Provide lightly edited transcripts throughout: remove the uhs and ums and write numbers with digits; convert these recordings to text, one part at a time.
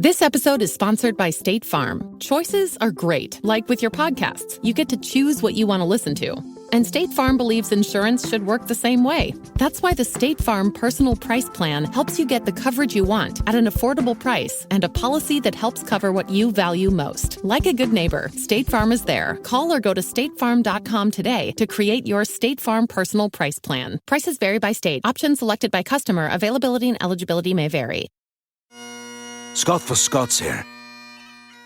This episode is sponsored by State Farm. Choices are great. Like with your podcasts, you get to choose what you want to listen to. And State Farm believes insurance should work the same way. That's why the State Farm Personal Price Plan helps you get the coverage you want at an affordable price and a policy that helps cover what you value most. Like a good neighbor, State Farm is there. Call or go to statefarm.com today to create your State Farm Personal Price Plan. Prices vary by state. Options selected by customer. Availability and eligibility may vary. Scott for Scots here.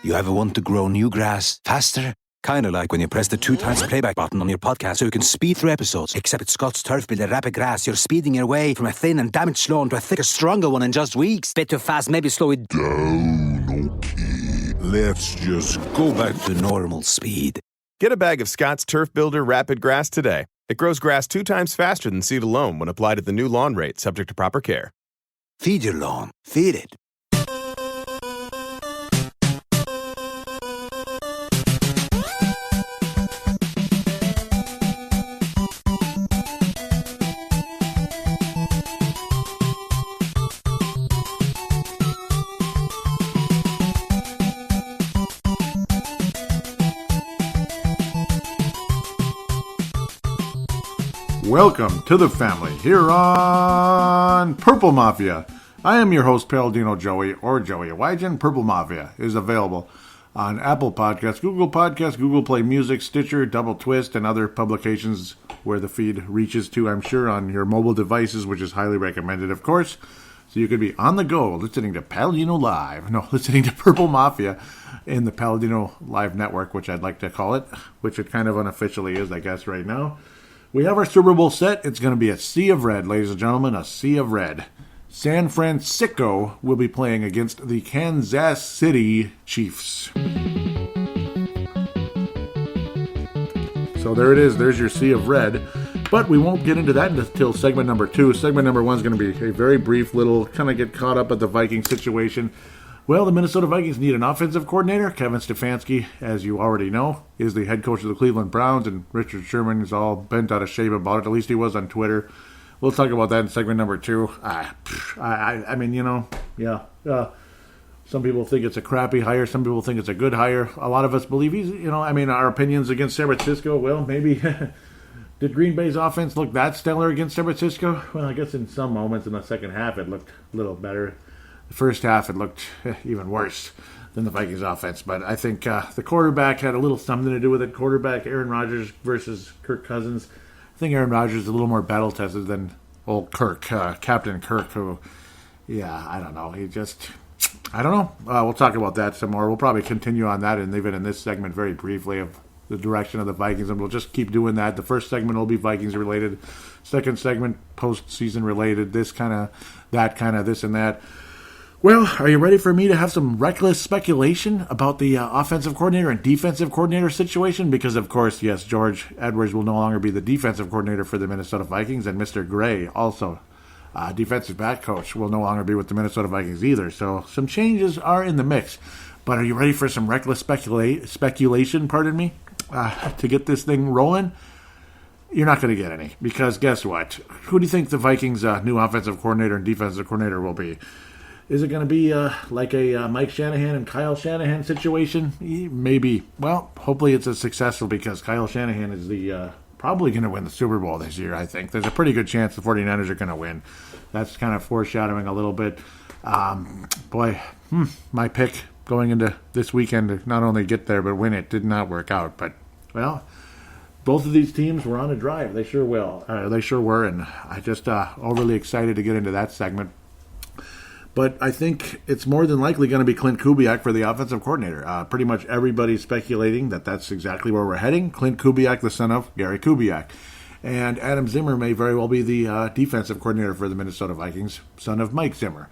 You ever want to grow new grass faster? Kinda like when you press the 2x playback button on your podcast so you can speed through episodes. Except at Scott's Turf Builder Rapid Grass, you're speeding your way from a thin and damaged lawn to a thicker, stronger one in just weeks. Bit too fast, maybe slow it down, okay. Let's just go back to normal speed. Get a bag of Scott's Turf Builder Rapid Grass today. It grows grass 2 times faster than seed alone when applied at the new lawn rate, subject to proper care. Feed your lawn. Feed it. Welcome to the family here on Purple Mafia. I am your host, Paladino Joey, or Joey Wygen. Purple Mafia is available on Apple Podcasts, Google Podcasts, Google Play Music, Stitcher, Double Twist, and other publications where the feed reaches to, I'm sure, on your mobile devices, which is highly recommended, of course. So you could be on the go listening to Paladino Live. No, listening to Purple Mafia in the Paladino Live network, which I'd like to call it, which it kind of unofficially is, I guess, right now. We have our Super Bowl set. It's going to be a sea of red, ladies and gentlemen, a sea of red. San Fransisco will be playing against the Kansas City Chiefs. So there it is. There's your sea of red. But we won't get into that until segment number 2. Segment number 1 is going to be a very brief little kind of get caught up at the Viking situation. Well, the Minnesota Vikings need an offensive coordinator. Kevin Stefanski, as you already know, is the head coach of the Cleveland Browns, and Richard Sherman is all bent out of shape about it. At least he was on Twitter. We'll talk about that in segment number 2. I mean, you know, yeah. Some people think it's a crappy hire. Some people think it's a good hire. A lot of us believe he's, you know, I mean, our opinions against San Francisco, well, maybe. Did Green Bay's offense look that stellar against San Francisco? Well, I guess in some moments in the second half it looked a little better. The first half, it looked even worse than the Vikings offense. But I think the quarterback had a little something to do with it. Quarterback Aaron Rodgers versus Kirk Cousins. I think Aaron Rodgers is a little more battle-tested than old Kirk, Captain Kirk, who, yeah, I don't know. I don't know. We'll talk about that some more. We'll probably continue on that and even in this segment very briefly of the direction of the Vikings, and we'll just keep doing that. The first segment will be Vikings-related. Second segment, post-season-related. This kind of, that kind of, this and that. Well, are you ready for me to have some reckless speculation about the offensive coordinator and defensive coordinator situation? Because, of course, yes, George Edwards will no longer be the defensive coordinator for the Minnesota Vikings, and Mr. Gray, also defensive back coach, will no longer be with the Minnesota Vikings either. So some changes are in the mix. But are you ready for some reckless speculation, to get this thing rolling? You're not going to get any, because guess what? Who do you think the Vikings' new offensive coordinator and defensive coordinator will be? Is it going to be like a Mike Shanahan and Kyle Shanahan situation? Maybe. Well, hopefully it's as successful, because Kyle Shanahan is the probably going to win the Super Bowl this year, I think. There's a pretty good chance the 49ers are going to win. That's kind of foreshadowing a little bit. My pick going into this weekend to not only get there but win it did not work out. But, well, both of these teams were on a drive. They sure will. They sure were, and I just overly excited to get into that segment. But I think it's more than likely going to be Clint Kubiak for the offensive coordinator. Pretty much everybody's speculating that that's exactly where we're heading. Clint Kubiak, the son of Gary Kubiak. And Adam Zimmer may very well be the defensive coordinator for the Minnesota Vikings, son of Mike Zimmer.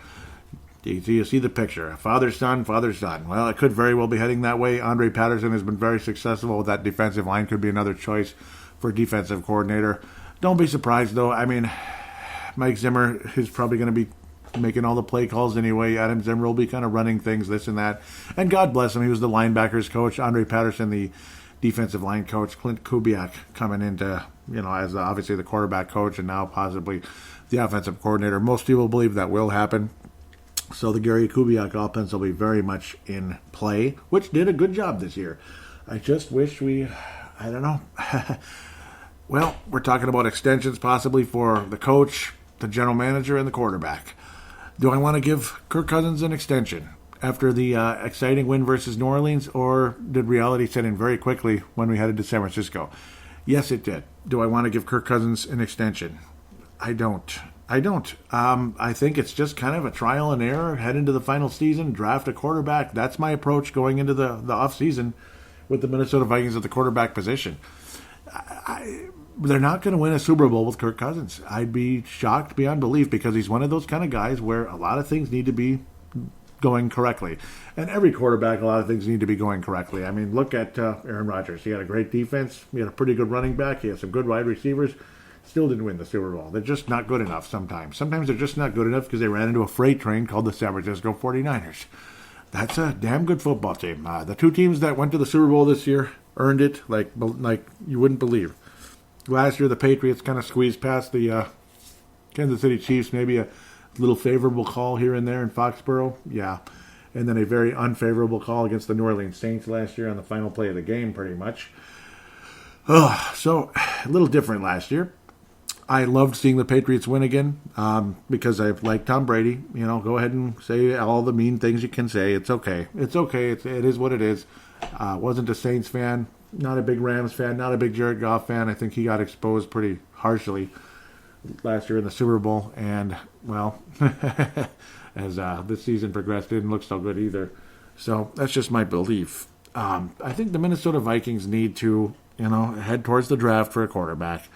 Do you see the picture? Father, son, father, son. Well, it could very well be heading that way. Andre Patterson has been very successful with that defensive line. Could be another choice for defensive coordinator. Don't be surprised, though. I mean, Mike Zimmer is probably going to be making all the play calls anyway. Adam Zimmer will be kind of running things, this and that. And God bless him, he was the linebackers coach. Andre Patterson, the defensive line coach. Clint Kubiak coming into, as obviously the quarterback coach and now possibly the offensive coordinator. Most people believe that will happen. So the Gary Kubiak offense will be very much in play, which did a good job this year. I just wish I don't know. Well, we're talking about extensions possibly for the coach, the general manager, and the quarterback. Do I want to give Kirk Cousins an extension after the exciting win versus New Orleans, or did reality set in very quickly when we headed to San Francisco? Yes, it did. Do I want to give Kirk Cousins an extension? I don't. I think it's just kind of a trial and error. Head into the final season, draft a quarterback. That's my approach going into the offseason with the Minnesota Vikings at the quarterback position. They're not going to win a Super Bowl with Kirk Cousins. I'd be shocked beyond belief because he's one of those kind of guys where a lot of things need to be going correctly. And every quarterback, a lot of things need to be going correctly. I mean, look at Aaron Rodgers. He had a great defense. He had a pretty good running back. He had some good wide receivers. Still didn't win the Super Bowl. They're just not good enough sometimes. Sometimes they're just not good enough because they ran into a freight train called the San Francisco 49ers. That's a damn good football team. The two teams that went to the Super Bowl this year earned it like you wouldn't believe. Last year, the Patriots kind of squeezed past the Kansas City Chiefs, maybe a little favorable call here and there in Foxborough. Yeah. And then a very unfavorable call against the New Orleans Saints last year on the final play of the game, pretty much. So, a little different last year. I loved seeing the Patriots win again because I like Tom Brady. You know, go ahead and say all the mean things you can say. It's okay. It's okay. It is what it is. Wasn't a Saints fan. Not a big Rams fan, not a big Jared Goff fan. I think he got exposed pretty harshly last year in the Super Bowl. And, well, as this season progressed, didn't look so good either. So that's just my belief. I think the Minnesota Vikings need to, head towards the draft for a quarterback.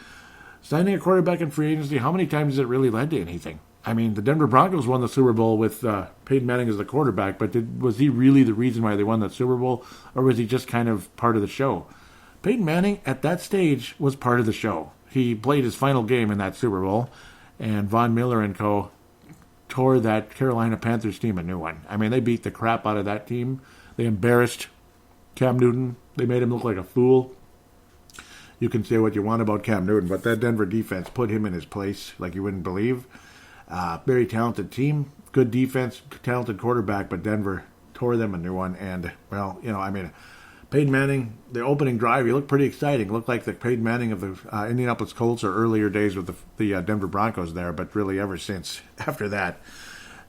Signing a quarterback in free agency, how many times has it really led to anything? I mean, the Denver Broncos won the Super Bowl with Peyton Manning as the quarterback, but was he really the reason why they won that Super Bowl, or was he just kind of part of the show? Peyton Manning, at that stage, was part of the show. He played his final game in that Super Bowl, and Von Miller and co. tore that Carolina Panthers team a new one. I mean, they beat the crap out of that team. They embarrassed Cam Newton. They made him look like a fool. You can say what you want about Cam Newton, but that Denver defense put him in his place like you wouldn't believe. Very talented team, good defense, talented quarterback, but Denver tore them a new one. And, well, Peyton Manning, the opening drive, he looked pretty exciting. Looked like the Peyton Manning of the Indianapolis Colts or earlier days with the Denver Broncos there, but really ever since after that,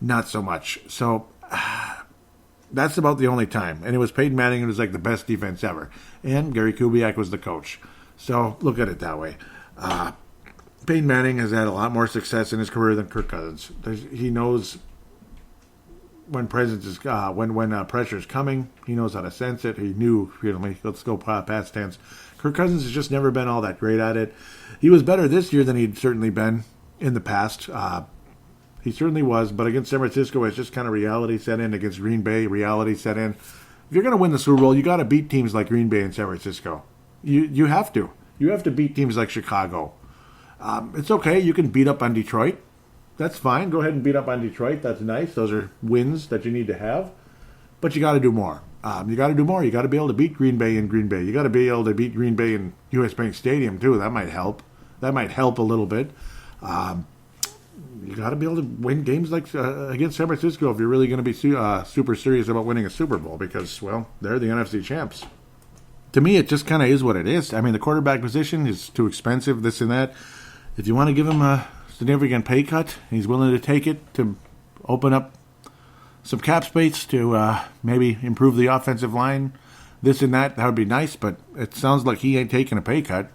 not so much. So that's about the only time. And it was Peyton Manning, it was like the best defense ever. And Gary Kubiak was the coach. So look at it that way. Peyton Manning has had a lot more success in his career than Kirk Cousins. He knows when pressure is coming. He knows how to sense it. He knew, let's go past tense. Kirk Cousins has just never been all that great at it. He was better this year than he'd certainly been in the past. He certainly was, but against San Francisco, it's just kind of reality set in. Against Green Bay, reality set in. If you're going to win the Super Bowl, you got to beat teams like Green Bay and San Francisco. You have to. You have to beat teams like Chicago. It's okay. You can beat up on Detroit. That's fine. Go ahead and beat up on Detroit. That's nice. Those are wins that you need to have. But you got to do more. You got to do more. You got to be able to beat Green Bay in Green Bay. You got to be able to beat Green Bay in U.S. Bank Stadium, too. That might help. That might help a little bit. You got to be able to win games like against San Francisco if you're really going to be super serious about winning a Super Bowl because, well, they're the NFC champs. To me, it just kind of is what it is. I mean, the quarterback position is too expensive, this and that. If you want to give him a significant pay cut, he's willing to take it to open up some cap space to maybe improve the offensive line, this and that would be nice, but it sounds like he ain't taking a pay cut.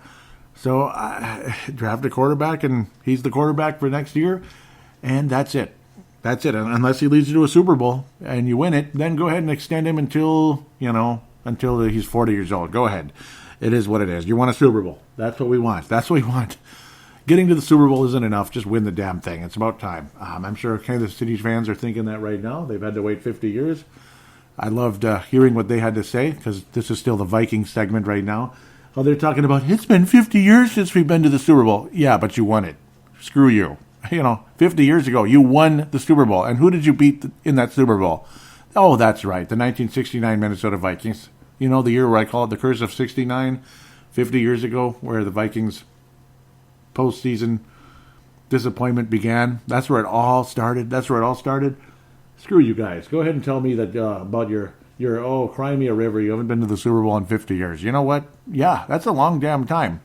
So draft a quarterback, and he's the quarterback for next year, and that's it. That's it. Unless he leads you to a Super Bowl and you win it, then go ahead and extend him until he's 40 years old. Go ahead. It is what it is. You want a Super Bowl. That's what we want. That's what we want. Getting to the Super Bowl isn't enough. Just win the damn thing. It's about time. I'm sure Kansas City fans are thinking that right now. They've had to wait 50 years. I loved hearing what they had to say because this is still the Vikings segment right now. Oh, they're talking about, it's been 50 years since we've been to the Super Bowl. Yeah, but you won it. Screw you. 50 years ago, you won the Super Bowl. And who did you beat in that Super Bowl? Oh, that's right. The 1969 Minnesota Vikings. The year where I call it the curse of 69, 50 years ago, where the Vikings postseason disappointment began. That's where it all started. Screw you guys. Go ahead and tell me that about your cry me a river. You haven't been to the Super Bowl in 50 years. You know what? Yeah, that's a long damn time.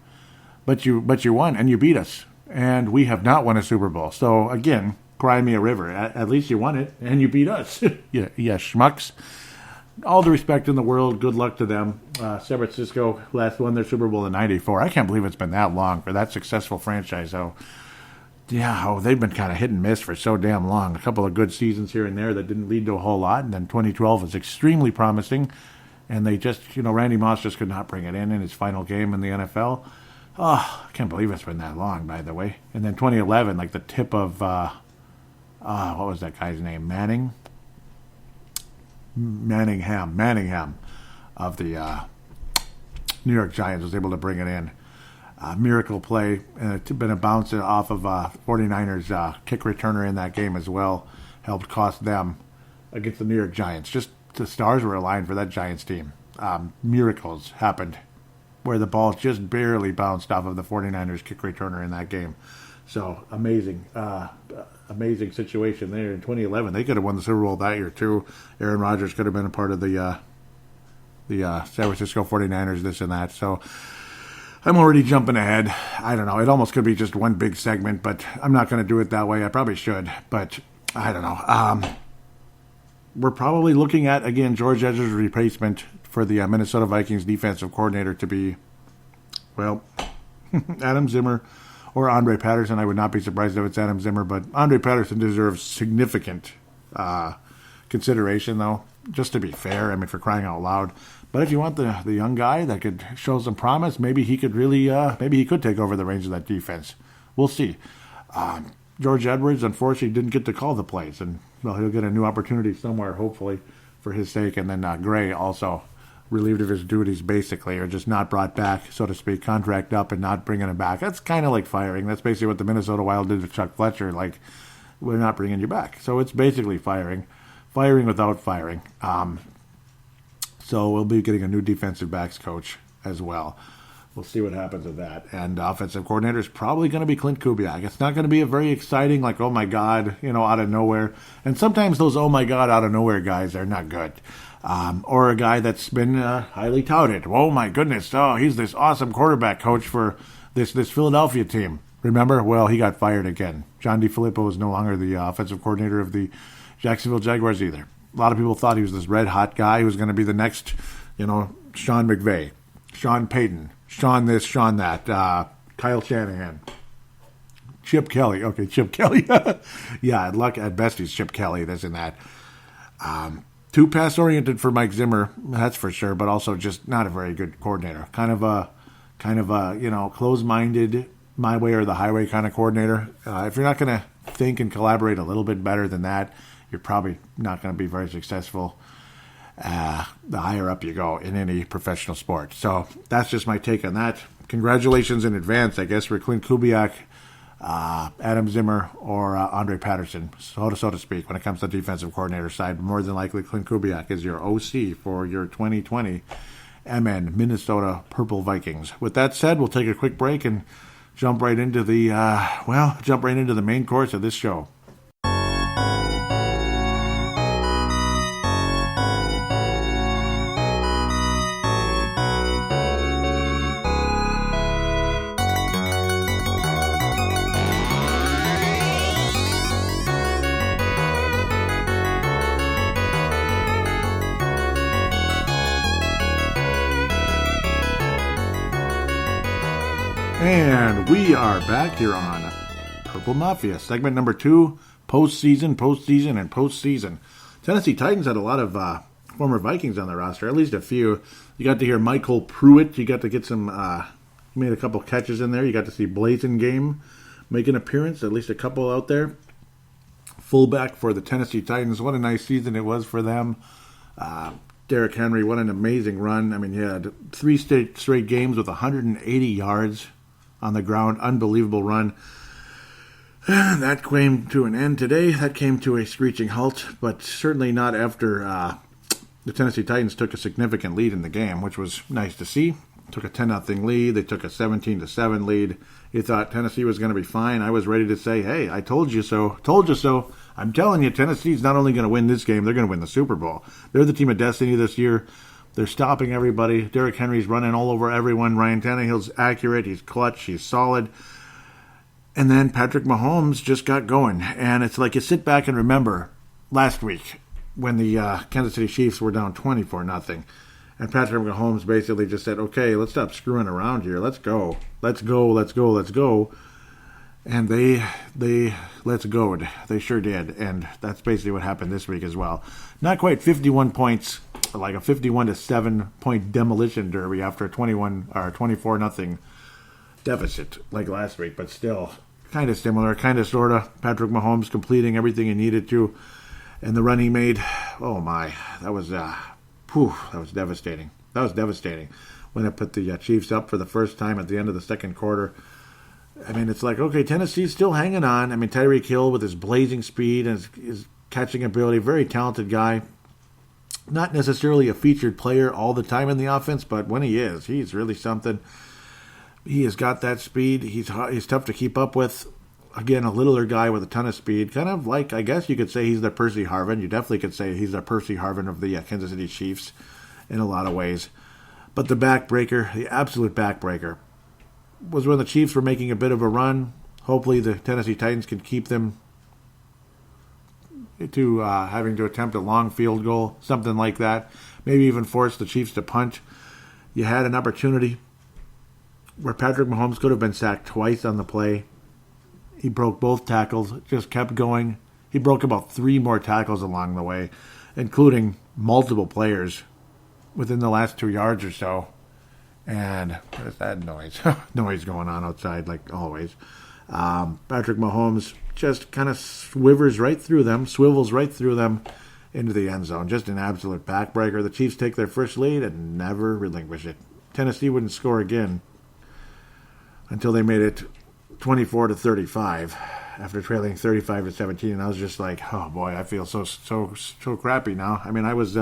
But you won and you beat us. And we have not won a Super Bowl. So again, cry me a river. At least you won it and you beat us. yeah, schmucks. All the respect in the world. Good luck to them. San Francisco last won their Super Bowl in '94. I can't believe it's been that long for that successful franchise. So, yeah, they've been kind of hit and miss for so damn long. A couple of good seasons here and there that didn't lead to a whole lot. And then 2012 was extremely promising. And they just, Randy Moss just could not bring it in his final game in the NFL. Oh, I can't believe it's been that long, by the way. And then 2011, like the tip of, what was that guy's name? Manningham of the New York Giants was able to bring it in. Miracle play, and it's been a bounce off of 49ers kick returner in that game as well. Helped cost them against the New York Giants. Just the stars were aligned for that Giants team. Miracles happened where the ball just barely bounced off of the 49ers kick returner in that game. So amazing situation there in 2011. They could have won the Super Bowl that year too. Aaron Rodgers could have been a part of the San Francisco 49ers, this and that. So I'm already jumping ahead. I don't know. It almost could be just one big segment, but I'm not going to do it that way. I probably should, but I don't know. We're probably looking at, again, George Edger's replacement for the Minnesota Vikings defensive coordinator to be, well, Adam Zimmer or Andre Patterson. I would not be surprised if it's Adam Zimmer, but Andre Patterson deserves significant consideration, though, just to be fair. I mean, for crying out loud. But if you want the young guy that could show some promise, maybe he could really, maybe he could take over the reins of that defense. We'll see. George Edwards, unfortunately, didn't get to call the plays, and well, he'll get a new opportunity somewhere, hopefully, for his sake. And then Gray also relieved of his duties, basically, or just not brought back, so to speak, contract up and not bringing him back. That's kind of like firing. That's basically what the Minnesota Wild did to Chuck Fletcher. Like, we're not bringing you back. So it's basically firing without firing. So we'll be getting a new defensive backs coach as well. We'll see what happens with that. And offensive coordinator is probably going to be Clint Kubiak. It's not going to be a very exciting, like, oh my God, out of nowhere. And sometimes those oh my God out of nowhere guys are not good. Or a guy that's been highly touted. Oh my goodness, he's this awesome quarterback coach for this Philadelphia team. Remember? Well, he got fired again. John DeFilippo is no longer the offensive coordinator of the Jacksonville Jaguars either. A lot of people thought he was this red hot guy who was going to be the next, Sean McVay, Sean Payton, Sean this, Sean that, Kyle Shanahan, Chip Kelly. Okay, Chip Kelly. Yeah, at best he's Chip Kelly, this and that. Too pass-oriented for Mike Zimmer, that's for sure, but also just not a very good coordinator. Kind of a closed-minded, my way or the highway kind of coordinator. If you're not going to think and collaborate a little bit better than that, you're probably not going to be very successful the higher up you go in any professional sport. So that's just my take on that. Congratulations in advance, I guess, for Clint Kubiak, Adam Zimmer, or Andre Patterson, so to speak, when it comes to the defensive coordinator side. More than likely, Clint Kubiak is your OC for your 2020 Minnesota Purple Vikings. With that said, we'll take a quick break and jump right into the main course of this show. And we are back here on Purple Mafia, segment number 2, postseason. Tennessee Titans had a lot of former Vikings on their roster, at least a few. You got to hear Michael Pruitt. You got to get some, he made a couple catches in there. You got to see Blasingame make an appearance, at least a couple out there. Fullback for the Tennessee Titans. What a nice season it was for them. Derrick Henry, what an amazing run. I mean, he had 3 straight games with 180 yards on the ground. Unbelievable run. That came to an end today. That came to a screeching halt, but certainly not after the Tennessee Titans took a significant lead in the game, which was nice to see. Took a 10-0 lead. They took a 17-7 lead. You thought Tennessee was going to be fine. I was ready to say, hey, I told you so. I'm telling you, Tennessee's not only going to win this game, they're going to win the Super Bowl. They're the team of destiny this year. They're stopping everybody. Derrick Henry's running all over everyone. Ryan Tannehill's accurate. He's clutch. He's solid. And then Patrick Mahomes just got going. And it's like you sit back and remember last week when the Kansas City Chiefs were down 24-0. And Patrick Mahomes basically just said, okay, let's stop screwing around here. Let's go. Let's go, let's go, let's go. And they let's go. They sure did. And that's basically what happened this week as well. Not quite 51 points, like a 51-7 point demolition derby after a 24-0 deficit like last week, but still kind of similar, kind of sort of. Patrick Mahomes completing everything he needed to, and the run he made, oh my, that was devastating. That was devastating when it put the Chiefs up for the first time at the end of the second quarter. I mean, it's like, okay, Tennessee's still hanging on. I mean, Tyreek Hill with his blazing speed and his catching ability, very talented guy. Not necessarily a featured player all the time in the offense, but when he is, he's really something. He has got that speed. He's tough to keep up with. Again, a littler guy with a ton of speed. Kind of like, I guess you could say he's the Percy Harvin. You definitely could say he's the Percy Harvin of the Kansas City Chiefs in a lot of ways. But the backbreaker, the absolute backbreaker, was when the Chiefs were making a bit of a run. Hopefully the Tennessee Titans can keep them to having to attempt a long field goal, something like that. Maybe even force the Chiefs to punt. You had an opportunity where Patrick Mahomes could have been sacked twice on the play. He broke both tackles, just kept going. He broke about 3 more tackles along the way, including multiple players within the last 2 yards or so. And there's that noise going on outside, like always. Patrick Mahomes just kind of swivels right through them into the end zone. Just an absolute backbreaker. The Chiefs take their first lead and never relinquish it. Tennessee wouldn't score again until they made it 24-35 after trailing 35-17. And I was just like, oh boy, I feel so crappy now. I mean, I was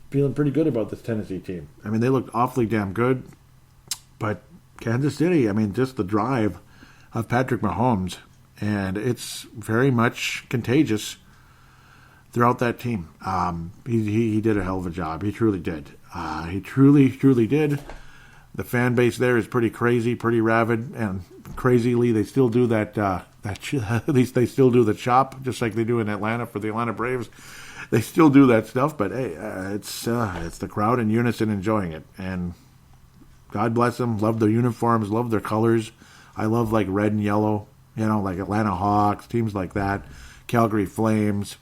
feeling pretty good about this Tennessee team. I mean, they looked awfully damn good. But Kansas City, I mean, just the drive of Patrick Mahomes, and it's very much contagious throughout that team. He did a hell of a job. He truly did. He truly did. The fan base there is pretty crazy, pretty rabid, and crazily they still do that. At least they still do the chop, just like they do in Atlanta for the Atlanta Braves. They still do that stuff, but hey, it's the crowd in unison enjoying it, and God bless them. Love their uniforms, love their colors. I love like red and yellow, like Atlanta Hawks, teams like that. Calgary Flames,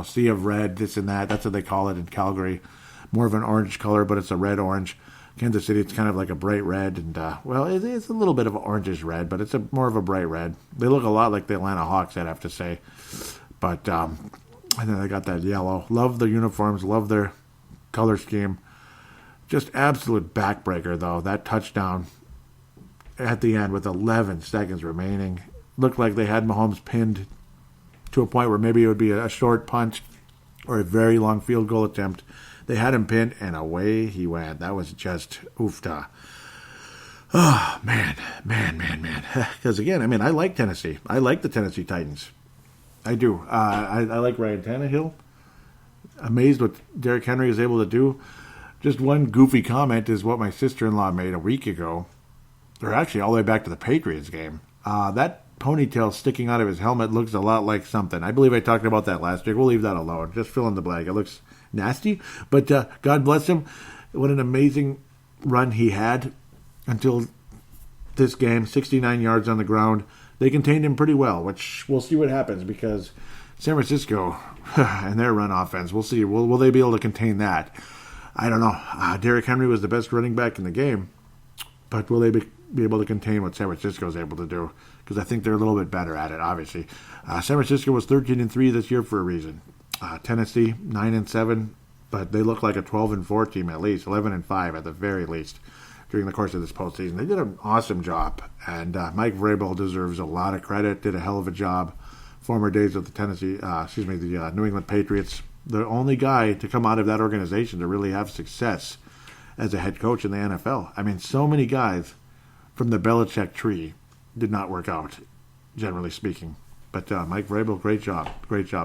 sea of red, this and that. That's what they call it in Calgary. More of an orange color, but it's a red-orange. Kansas City, it's kind of like a bright red, and it's a little bit of an orangish red, but it's more of a bright red. They look a lot like the Atlanta Hawks, I'd have to say. But and then they got that yellow. Love their uniforms, love their color scheme. Just absolute backbreaker, though. That touchdown at the end with 11 seconds remaining. Looked like they had Mahomes pinned to a point where maybe it would be a short punt or a very long field goal attempt. They had him pinned, and away he went. That was just oofta. Oh, man. Because, again, I mean, I like Tennessee. I like the Tennessee Titans. I do. I like Ryan Tannehill. Amazed what Derrick Henry is able to do. Just one goofy comment is what my sister-in-law made a week ago. Or actually all the way back to the Patriots game. That ponytail sticking out of his helmet looks a lot like something. I believe I talked about that last week. We'll leave that alone. Just fill in the blank. It looks nasty. But God bless him. What an amazing run he had until this game. 69 yards on the ground. They contained him pretty well, which we'll see what happens because San Francisco and their run offense, we'll see. Will they be able to contain that? I don't know. Derrick Henry was the best running back in the game, but will they be able to contain what San Francisco is able to do? Because I think they're a little bit better at it, obviously. San Francisco was 13-3 this year for a reason. Tennessee, 9-7, but they look like a 12-4 team at least, 11-5 at the very least during the course of this postseason. They did an awesome job, and Mike Vrabel deserves a lot of credit. Did a hell of a job. Former days of the New England Patriots. The only guy to come out of that organization to really have success as a head coach in the NFL. I mean, so many guys from the Belichick tree did not work out, generally speaking. But Mike Vrabel, great job.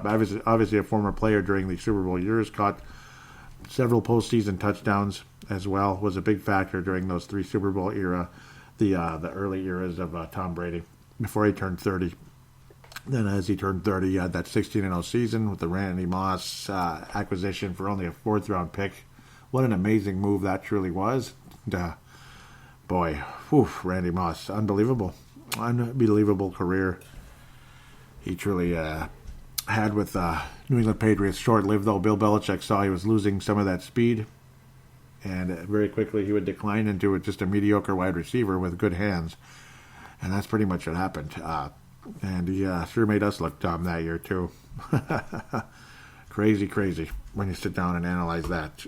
Obviously a former player during the Super Bowl years, caught several postseason touchdowns as well, was a big factor during those 3 Super Bowl era, the early eras of Tom Brady, before he turned 30. Then as he turned 30, he had that 16-0 season with the Randy Moss acquisition for only a 4th-round pick. What an amazing move that truly was. And, Randy Moss, unbelievable career he truly had with New England Patriots. Short-lived, though. Bill Belichick saw he was losing some of that speed, and very quickly he would decline into just a mediocre wide receiver with good hands, and that's pretty much what happened. And he sure made us look dumb that year, too. Crazy when you sit down and analyze that.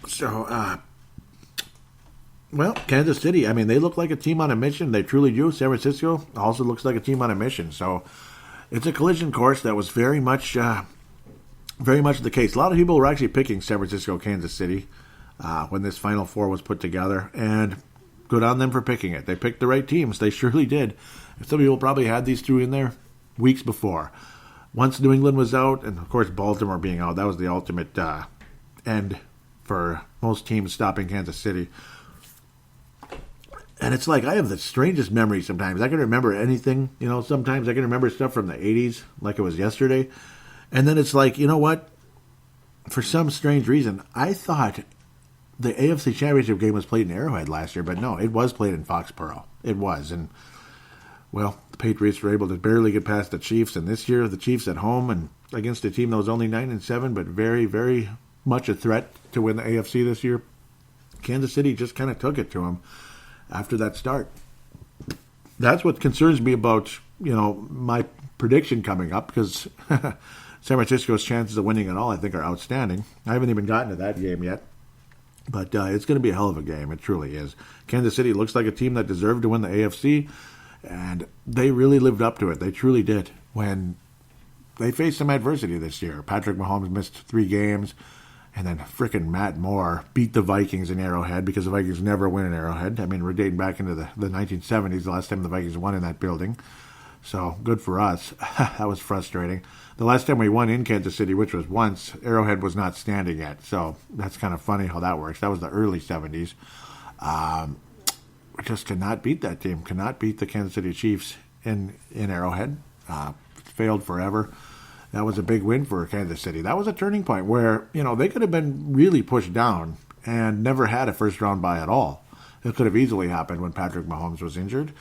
So, Kansas City, I mean, they look like a team on a mission. They truly do. San Francisco also looks like a team on a mission. So it's a collision course that was very much the case. A lot of people were actually picking San Francisco, Kansas City when this Final Four was put together. And good on them for picking it. They picked the right teams. They surely did. Some people probably had these 2 in there weeks before. Once New England was out, and of course Baltimore being out, that was the ultimate end for most teams stopping Kansas City. And it's like, I have the strangest memory sometimes. I can remember anything, sometimes I can remember stuff from the 80s like it was yesterday. And then it's like, you know what? For some strange reason, I thought the AFC Championship game was played in Arrowhead last year, but no, it was played in Foxborough. It was. And, well, the Patriots were able to barely get past the Chiefs. And this year, the Chiefs at home and against a team that was only 9-7, but very, very much a threat to win the AFC this year. Kansas City just kind of took it to them after that start. That's what concerns me about, my prediction coming up, because San Francisco's chances of winning it all, I think, are outstanding. I haven't even gotten to that game yet, but it's going to be a hell of a game. It truly is. Kansas City looks like a team that deserved to win the AFC, and they really lived up to it. They truly did. When they faced some adversity this year, Patrick Mahomes missed 3 games, and then frickin' Matt Moore beat the Vikings in Arrowhead, because the Vikings never win in Arrowhead. I mean, we're dating back into the 1970s, the last time the Vikings won in that building. So, good for us. That was frustrating. The last time we won in Kansas City, which was once, Arrowhead was not standing yet. So, that's kind of funny how that works. That was the early 70s. We just cannot beat that team. Cannot beat the Kansas City Chiefs in Arrowhead. Failed forever. That was a big win for Kansas City. That was a turning point where, they could have been really pushed down and never had a first-round bye at all. It could have easily happened when Patrick Mahomes was injured.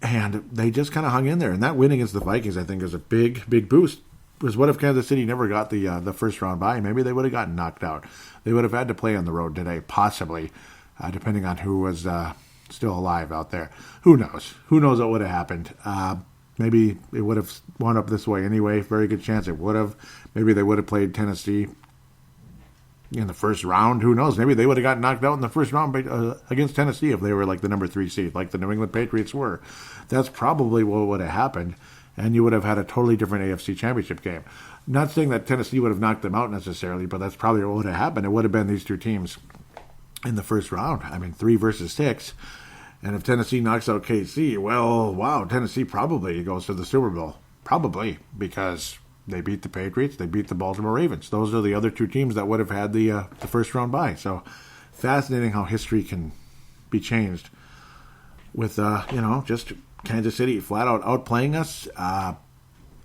And they just kind of hung in there. And that win against the Vikings, I think, is a big, big boost. Because what if Kansas City never got the first-round bye? Maybe they would have gotten knocked out. They would have had to play on the road today, possibly, depending on who was still alive out there. Who knows? Who knows what would have happened? Maybe it would have wound up this way anyway. Very good chance it would have. Maybe they would have played Tennessee in the first round. Who knows? Maybe they would have gotten knocked out in the first round against Tennessee if they were like the number 3 seed, like the New England Patriots were. That's probably what would have happened, and you would have had a totally different AFC Championship game. Not saying that Tennessee would have knocked them out necessarily, but that's probably what would have happened. It would have been these 2 teams in the first round. I mean, 3 versus 6. And if Tennessee knocks out KC, well, wow, Tennessee probably goes to the Super Bowl. Probably, because they beat the Patriots, they beat the Baltimore Ravens. Those are the other 2 teams that would have had the first-round bye. So, fascinating how history can be changed with, just Kansas City flat-out outplaying us. A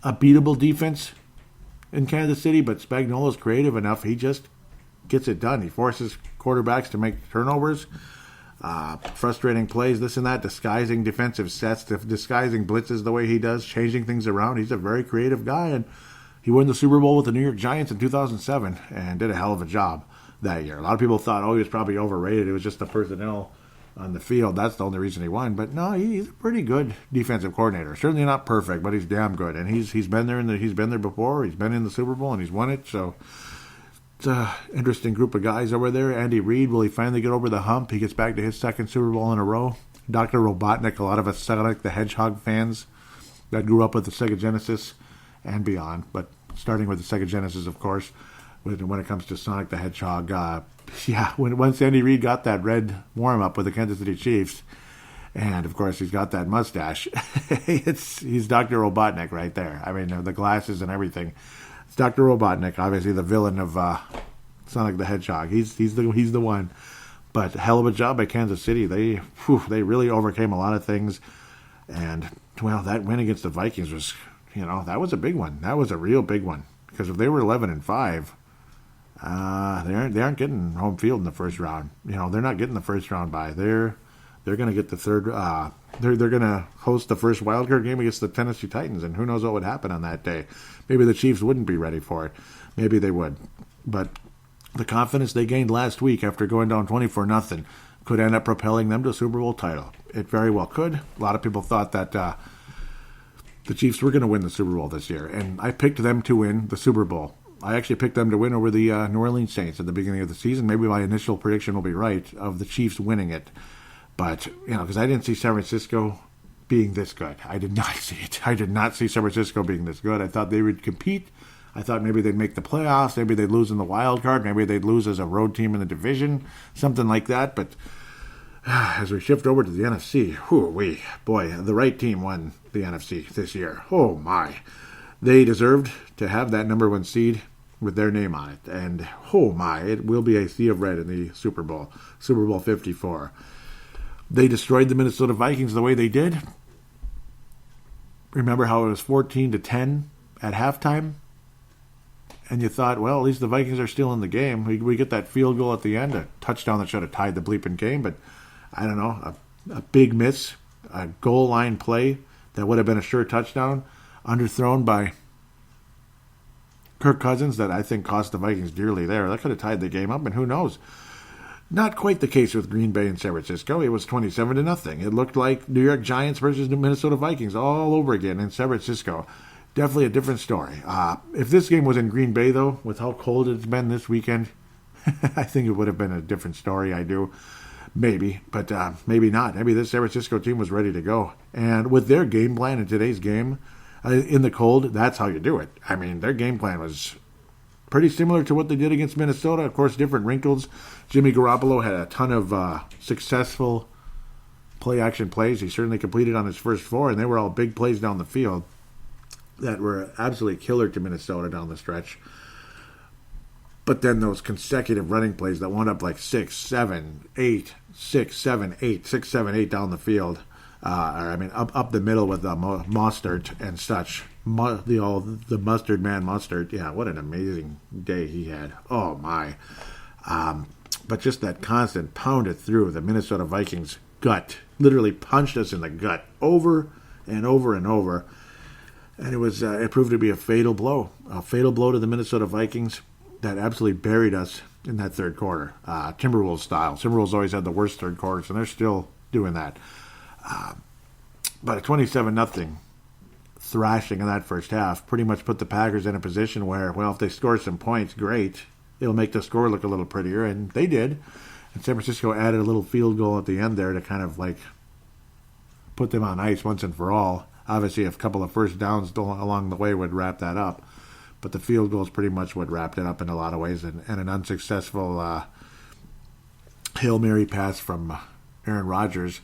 beatable defense in Kansas City, but Spagnuolo's creative enough. He just gets it done. He forces quarterbacks to make turnovers. Frustrating plays, this and that, disguising defensive sets, disguising blitzes the way he does, changing things around. He's a very creative guy, and he won the Super Bowl with the New York Giants in 2007 and did a hell of a job that year. A lot of people thought, he was probably overrated. It was just the personnel on the field. That's the only reason he won. But no, he's a pretty good defensive coordinator. Certainly not perfect, but he's damn good. And he's been there he's been there before. He's been in the Super Bowl and he's won it. So it's an interesting group of guys over there. Andy Reid, will he finally get over the hump? He gets back to his 2nd Super Bowl in a row. Dr. Robotnik, a lot of us Sonic the Hedgehog fans that grew up with the Sega Genesis and beyond, but starting with the Sega Genesis, of course, when it comes to Sonic the Hedgehog. Once Andy Reid got that red warm-up with the Kansas City Chiefs, And, of course, he's got that mustache. He's Dr. Robotnik right there. I mean, the glasses and everything. It's Dr. Robotnik, obviously the villain of Sonic the Hedgehog. He's the one. But hell of a job by Kansas City. They really overcame a lot of things. And, well, that win against the Vikings was, that was a big one. That was a real big one. Because if they were 11-5, they aren't getting home field in the first round. They're not getting the first round bye. They're going to get the third. They're going to host the first wildcard game against the Tennessee Titans, and who knows what would happen on that day. Maybe the Chiefs wouldn't be ready for it. Maybe they would. But the confidence they gained last week after going down 24-0 could end up propelling them to a Super Bowl title. It very well could. A lot of people thought that the Chiefs were going to win the Super Bowl this year, and I picked them to win the Super Bowl. I actually picked them to win over the New Orleans Saints at the beginning of the season. Maybe my initial prediction will be right of the Chiefs winning it. But, because I didn't see San Francisco being this good. I did not see it. I did not see San Francisco being this good. I thought they would compete. I thought maybe they'd make the playoffs. Maybe they'd lose in the wild card. Maybe they'd lose as a road team in the division. Something like that. But as we shift over to the NFC, boy, the right team won the NFC this year. Oh, my. They deserved to have that number 1 seed with their name on it. And, oh, my, it will be a sea of red in the Super Bowl. Super Bowl 54. They destroyed the Minnesota Vikings the way they did. Remember how it was 14-10 at halftime? And you thought, well, at least the Vikings are still in the game. We get that field goal at the end, a touchdown that should have tied the bleeping game. But, I don't know, a big miss, a goal line play that would have been a sure touchdown, underthrown by Kirk Cousins that I think cost the Vikings dearly there. That could have tied the game up, and who knows? Not quite the case with Green Bay and San Francisco. It was 27-0. It looked like New York Giants versus the Minnesota Vikings all over again in San Francisco. Definitely a different story. If this game was in Green Bay, though, with how cold it's been this weekend, I think it would have been a different story. I do. Maybe, but maybe not. Maybe this San Francisco team was ready to go. And with their game plan in today's game, in the cold, that's how you do it. I mean, their game plan was pretty similar to what they did against Minnesota. Of course, different wrinkles. Jimmy Garoppolo had a ton of successful play-action plays. He certainly completed on his first 4, and they were all big plays down the field that were absolutely killer to Minnesota down the stretch. But then those consecutive running plays that wound up like 6, 7, 8, 6, 7, 8, 6, 7, 8 down the field. Up the middle with Mostert and such. The mustard man Mostert. Yeah, what an amazing day he had. Oh, my. But just that constant pounded through the Minnesota Vikings gut. Literally punched us in the gut over and over and over. And it proved to be a fatal blow. A fatal blow to the Minnesota Vikings that absolutely buried us in that third quarter. Timberwolves style. Timberwolves always had the worst third quarters, and they're still doing that. But a 27-0 thrashing in that first half pretty much put the Packers in a position where, well, if they score some points, great. It'll make the score look a little prettier, and they did. And San Francisco added a little field goal at the end there to kind of like put them on ice once and for all. Obviously, a couple of first downs along the way would wrap that up. But the field goal is pretty much what wrapped it up in a lot of ways. And an unsuccessful Hail Mary pass from Aaron Rodgers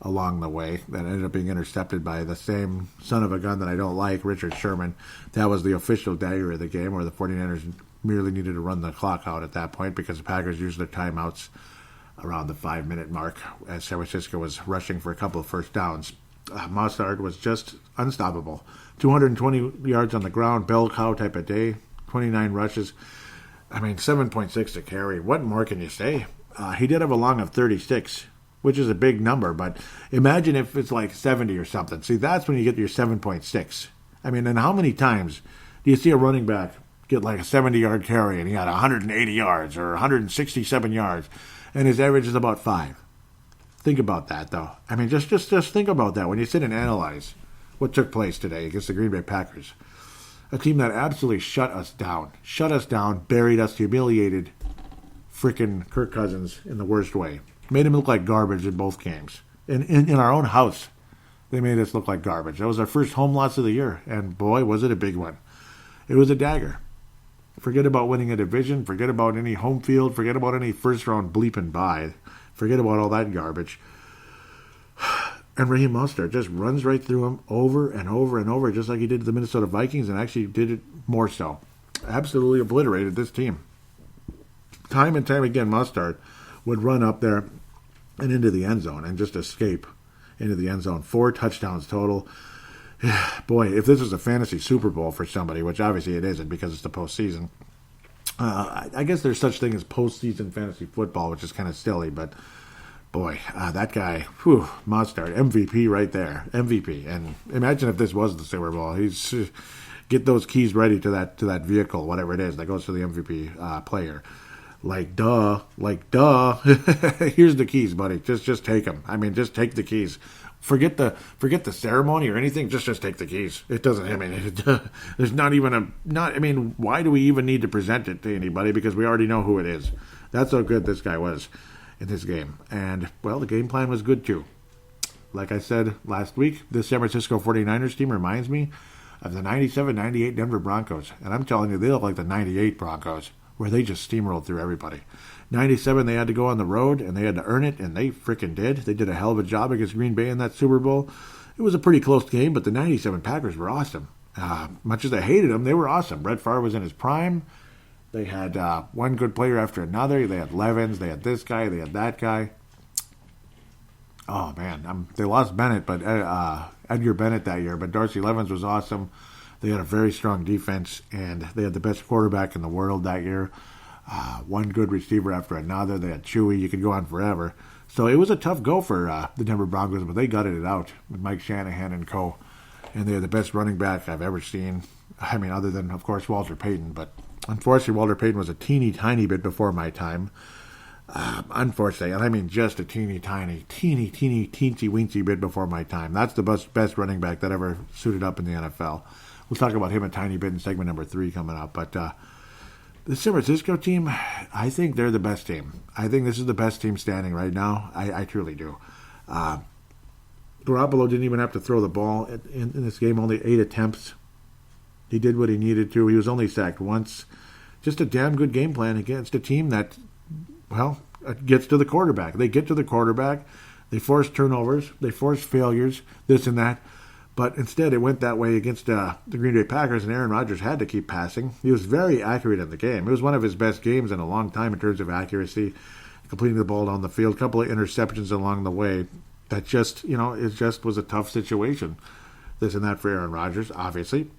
along the way that ended up being intercepted by the same son of a gun that I don't like, Richard Sherman. That was the official dagger of the game, where the 49ers merely needed to run the clock out at that point because the Packers used their timeouts around the 5-minute mark as San Francisco was rushing for a couple of first downs. Mostert was just unstoppable. 220 yards on the ground, bell cow type of day, 29 rushes. 7.6 to carry. What more can you say? He did have a long of 36, which is a big number, but imagine if it's like 70 or something. See, that's when you get your 7.6. And how many times do you see a running back get like a 70-yard carry and he had 180 yards or 167 yards, and his average is about 5? Think about that, though. Just think about that when you sit and analyze what took place today against the Green Bay Packers. A team that absolutely shut us down, buried us, humiliated frickin' Kirk Cousins in the worst way. Made him look like garbage in both games. In our own house, they made us look like garbage. That was our first home loss of the year, and boy, was it a big one. It was a dagger. Forget about winning a division, forget about any home field, forget about any first-round bleeping bye. Forget about all that garbage. And Raheem Mostert just runs right through him over and over and over, just like he did to the Minnesota Vikings, and actually did it more so. Absolutely obliterated this team. Time and time again, Mostert would run up there and into the end zone and just escape into the end zone. 4 touchdowns total. Boy, if this was a fantasy Super Bowl for somebody, which obviously it isn't because it's the postseason, I guess there's such thing as postseason fantasy football, which is kind of silly, but boy, that guy, Mostert, MVP right there, MVP. And imagine if this was the Super Bowl. He's get those keys ready to that vehicle, whatever it is that goes to the MVP player. Like duh. Here's the keys, buddy. Just take them. I mean, just take the keys. Forget the ceremony or anything. Just take the keys. It doesn't. I mean, there's not even I mean, why do we even need to present it to anybody? Because we already know who it is. That's how good this guy was in this game. And well, the game plan was good too. Like I said last week, this San Francisco 49ers team reminds me of the 97-98 Denver Broncos. And I'm telling you, they look like the 98 Broncos, where they just steamrolled through everybody. 97, they had to go on the road, and they had to earn it, and they freaking did. They did a hell of a job against Green Bay in that Super Bowl. It was a pretty close game, but the 97 Packers were awesome. Much as I hated them, they were awesome. Brett Favre was in his prime. They had one good player after another. They had Levens, they had this guy, they had that guy. Oh, man, they lost Bennett, but Edgar Bennett that year, but Darcy Levens was awesome. They had a very strong defense, and they had the best quarterback in the world that year. One good receiver after another. They had Chewy. You could go on forever. So it was a tough go for the Denver Broncos, but they gutted it out with Mike Shanahan and co. And they're the best running back I've ever seen. I mean, other than, of course, Walter Payton. But unfortunately, Walter Payton was a tiny bit before my time. Unfortunately, and I mean just a teeny weensy bit before my time. That's the best running back that ever suited up in the NFL. We'll talk about him a tiny bit in segment number 3 coming up. But the San Francisco team, I think they're the best team. I think this is the best team standing right now. I truly do. Garoppolo didn't even have to throw the ball in this game, only 8 attempts. He did what he needed to. He was only sacked once. Just a damn good game plan against a team that, well, gets to the quarterback. They get to the quarterback. They force turnovers. They force failures, this and that. But instead, it went that way against the Green Bay Packers, and Aaron Rodgers had to keep passing. He was very accurate in the game. It was one of his best games in a long time in terms of accuracy, completing the ball down the field, a couple of interceptions along the way. That just, it just was a tough situation, this and that for Aaron Rodgers, obviously.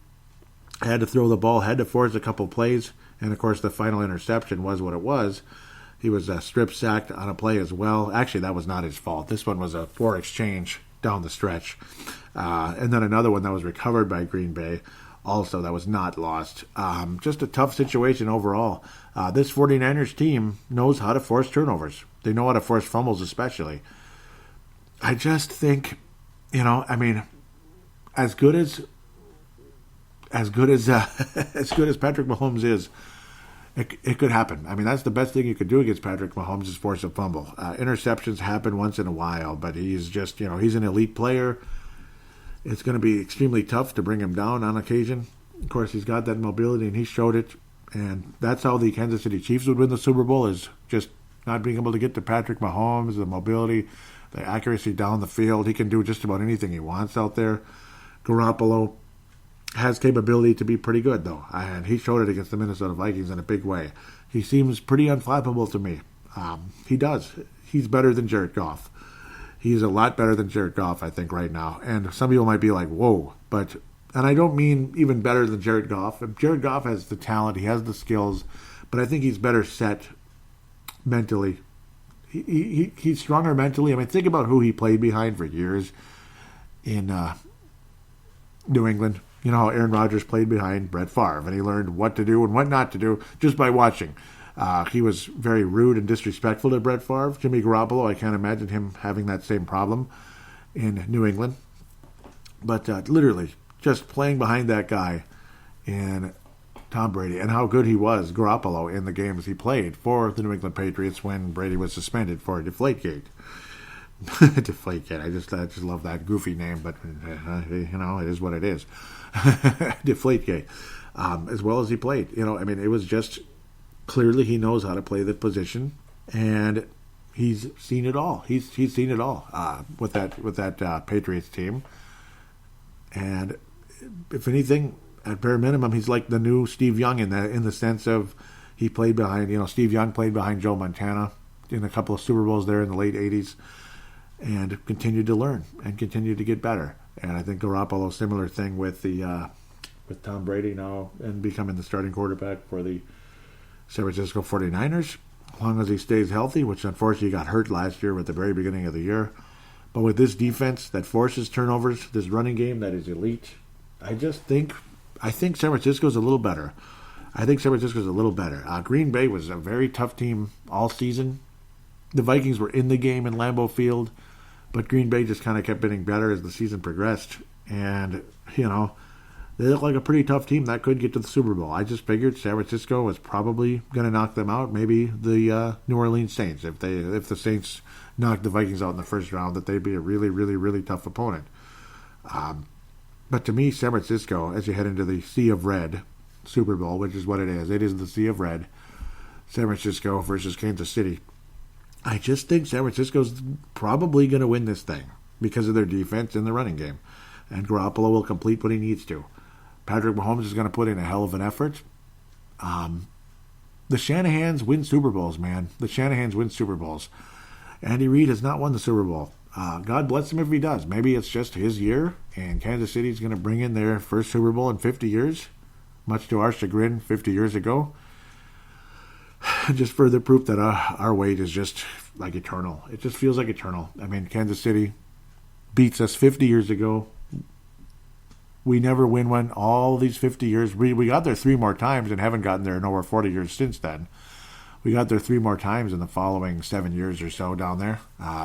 Had to throw the ball, had to force a couple plays, and of course the final interception was what it was. He was strip sacked on a play as well. Actually, that was not his fault. This one was a poor exchange down the stretch. And then another one that was recovered by Green Bay, also that was not lost. Just a tough situation overall. This 49ers team knows how to force turnovers. They know how to force fumbles especially. I just think, as good as Patrick Mahomes is, it could happen. I mean, that's the best thing you could do against Patrick Mahomes is force a fumble. Interceptions happen once in a while, but he's just, he's an elite player. It's going to be extremely tough to bring him down on occasion. Of course, he's got that mobility, and he showed it. And that's how the Kansas City Chiefs would win the Super Bowl, is just not being able to get to Patrick Mahomes, the mobility, the accuracy down the field. He can do just about anything he wants out there. Garoppolo has capability to be pretty good, though, and he showed it against the Minnesota Vikings in a big way. He seems pretty unflappable to me. He does. He's better than Jared Goff. He's a lot better than Jared Goff, I think, right now. And some people might be like, whoa. And I don't mean even better than Jared Goff. Jared Goff has the talent. He has the skills. But I think he's better set mentally. He's stronger mentally. I mean, think about who he played behind for years in New England. You know how Aaron Rodgers played behind Brett Favre, and he learned what to do and what not to do just by watching. He was very rude and disrespectful to Brett Favre. Jimmy Garoppolo, I can't imagine him having that same problem in New England. But literally, just playing behind that guy in Tom Brady, and how good he was, Garoppolo, in the games he played for the New England Patriots when Brady was suspended for Deflategate. Deflategate. I just love that goofy name, but it is what it is. Deflategate. As well as he played, it was just clearly he knows how to play the position, and he's seen it all. He's seen it all with that Patriots team. And if anything, at bare minimum, he's like the new Steve Young in the sense of he played behind, Steve Young played behind Joe Montana in a couple of Super Bowls there in the late 80s and continued to learn and continued to get better. And I think Garoppolo, similar thing with Tom Brady now and becoming the starting quarterback for the San Francisco 49ers, as long as he stays healthy, which unfortunately got hurt last year at the very beginning of the year. But with this defense that forces turnovers, this running game that is elite, I think San Francisco's a little better. Green Bay was a very tough team all season. The Vikings were in the game in Lambeau Field, but Green Bay just kind of kept getting better as the season progressed. And, they look like a pretty tough team that could get to the Super Bowl. I just figured San Francisco was probably going to knock them out. Maybe the New Orleans Saints, if the Saints knocked the Vikings out in the first round, that they'd be a really, really, really tough opponent. But to me, San Francisco, as you head into the Sea of Red Super Bowl, which is what it is the Sea of Red, San Francisco versus Kansas City. I just think San Francisco's probably going to win this thing because of their defense and the running game. And Garoppolo will complete what he needs to. Patrick Mahomes is going to put in a hell of an effort. The Shanahans win Super Bowls, man. The Shanahans win Super Bowls. Andy Reid has not won the Super Bowl. God bless him if he does. Maybe it's just his year, and Kansas City's going to bring in their first Super Bowl in 50 years, much to our chagrin 50 years ago. Just further proof that our wait is just like eternal. It just feels like eternal. I mean, Kansas City beats us 50 years ago. We never win one all these 50 years. We got there 3 more times and haven't gotten there in over 40 years since then. We got there 3 more times in the following 7 years or so down there,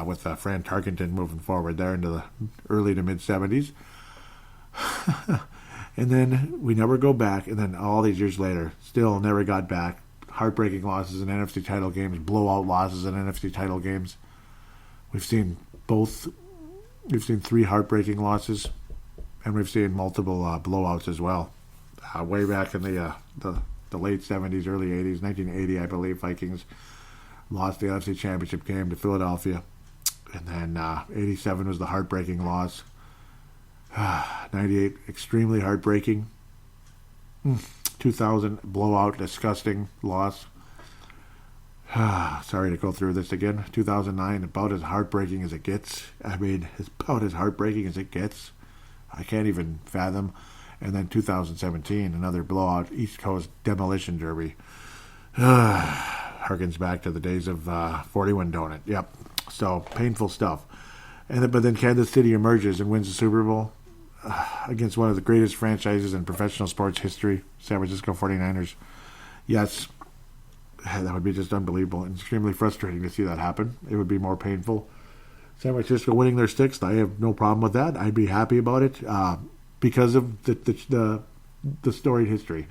with Fran Tarkenton moving forward there into the early to mid-70s. And then we never go back, and then all these years later, still never got back. Heartbreaking losses in NFC title games, blowout losses in NFC title games. We've seen 3 heartbreaking losses, and we've seen multiple blowouts as well. Way back in the late 70s, early 80s, 1980, I believe, Vikings lost the NFC Championship game to Philadelphia. And then 87 was the heartbreaking loss. 98, extremely heartbreaking. 2000, blowout, disgusting loss. Sorry to go through this again. 2009, about as heartbreaking as it gets. I mean, it's about as heartbreaking as it gets. I can't even fathom. And then 2017, another blowout, East Coast demolition derby. Harkens back to the days of 41 Donut. Yep. So, painful stuff. But then Kansas City emerges and wins the Super Bowl against one of the greatest franchises in professional sports history, San Francisco 49ers. Yes, that would be just unbelievable and extremely frustrating to see that happen. It would be more painful. San Francisco winning their 6th, I have no problem with that. I'd be happy about it because of the storied history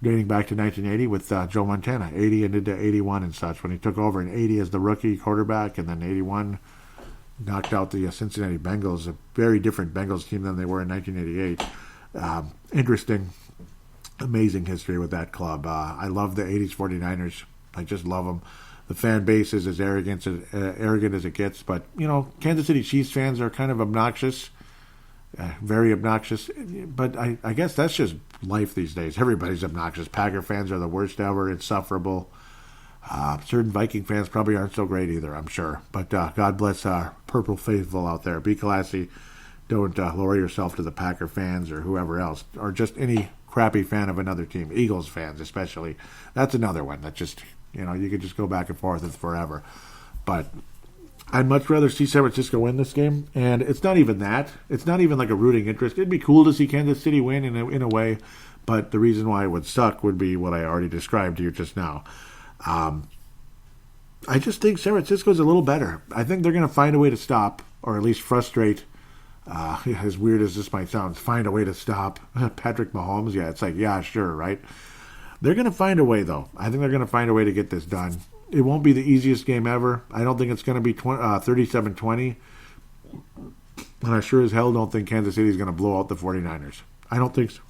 dating back to 1980 with Joe Montana, 80 and into 81 and such, when he took over in 80 as the rookie quarterback, and then 81 knocked out the Cincinnati Bengals, a very different Bengals team than they were in 1988. Interesting, amazing history with that club. I love the 80s 49ers. I just love them. The fan base is as arrogant as it gets, but, Kansas City Chiefs fans are kind of obnoxious, very obnoxious, but I guess that's just life these days. Everybody's obnoxious. Packer fans are the worst ever, insufferable. Certain Viking fans probably aren't so great either, I'm sure. But God bless our Purple faithful out there. Be classy. Don't lower yourself to the Packer fans or whoever else, or just any crappy fan of another team. Eagles fans especially. That's another one that just, you could just go back and forth with forever. But I'd much rather see San Francisco win this game. And it's not even that. It's not even like a rooting interest. It'd be cool to see Kansas City win in a way. But the reason why it would suck would be what I already described to you just now. I just think San Francisco's a little better. I think they're going to find a way to stop, or at least frustrate, as weird as this might sound, find a way to stop Patrick Mahomes. Yeah, it's like, yeah, sure, right? They're going to find a way, though. I think they're going to find a way to get this done. It won't be the easiest game ever. I don't think it's going to be 37-20. And I sure as hell don't think Kansas City is going to blow out the 49ers. I don't think so.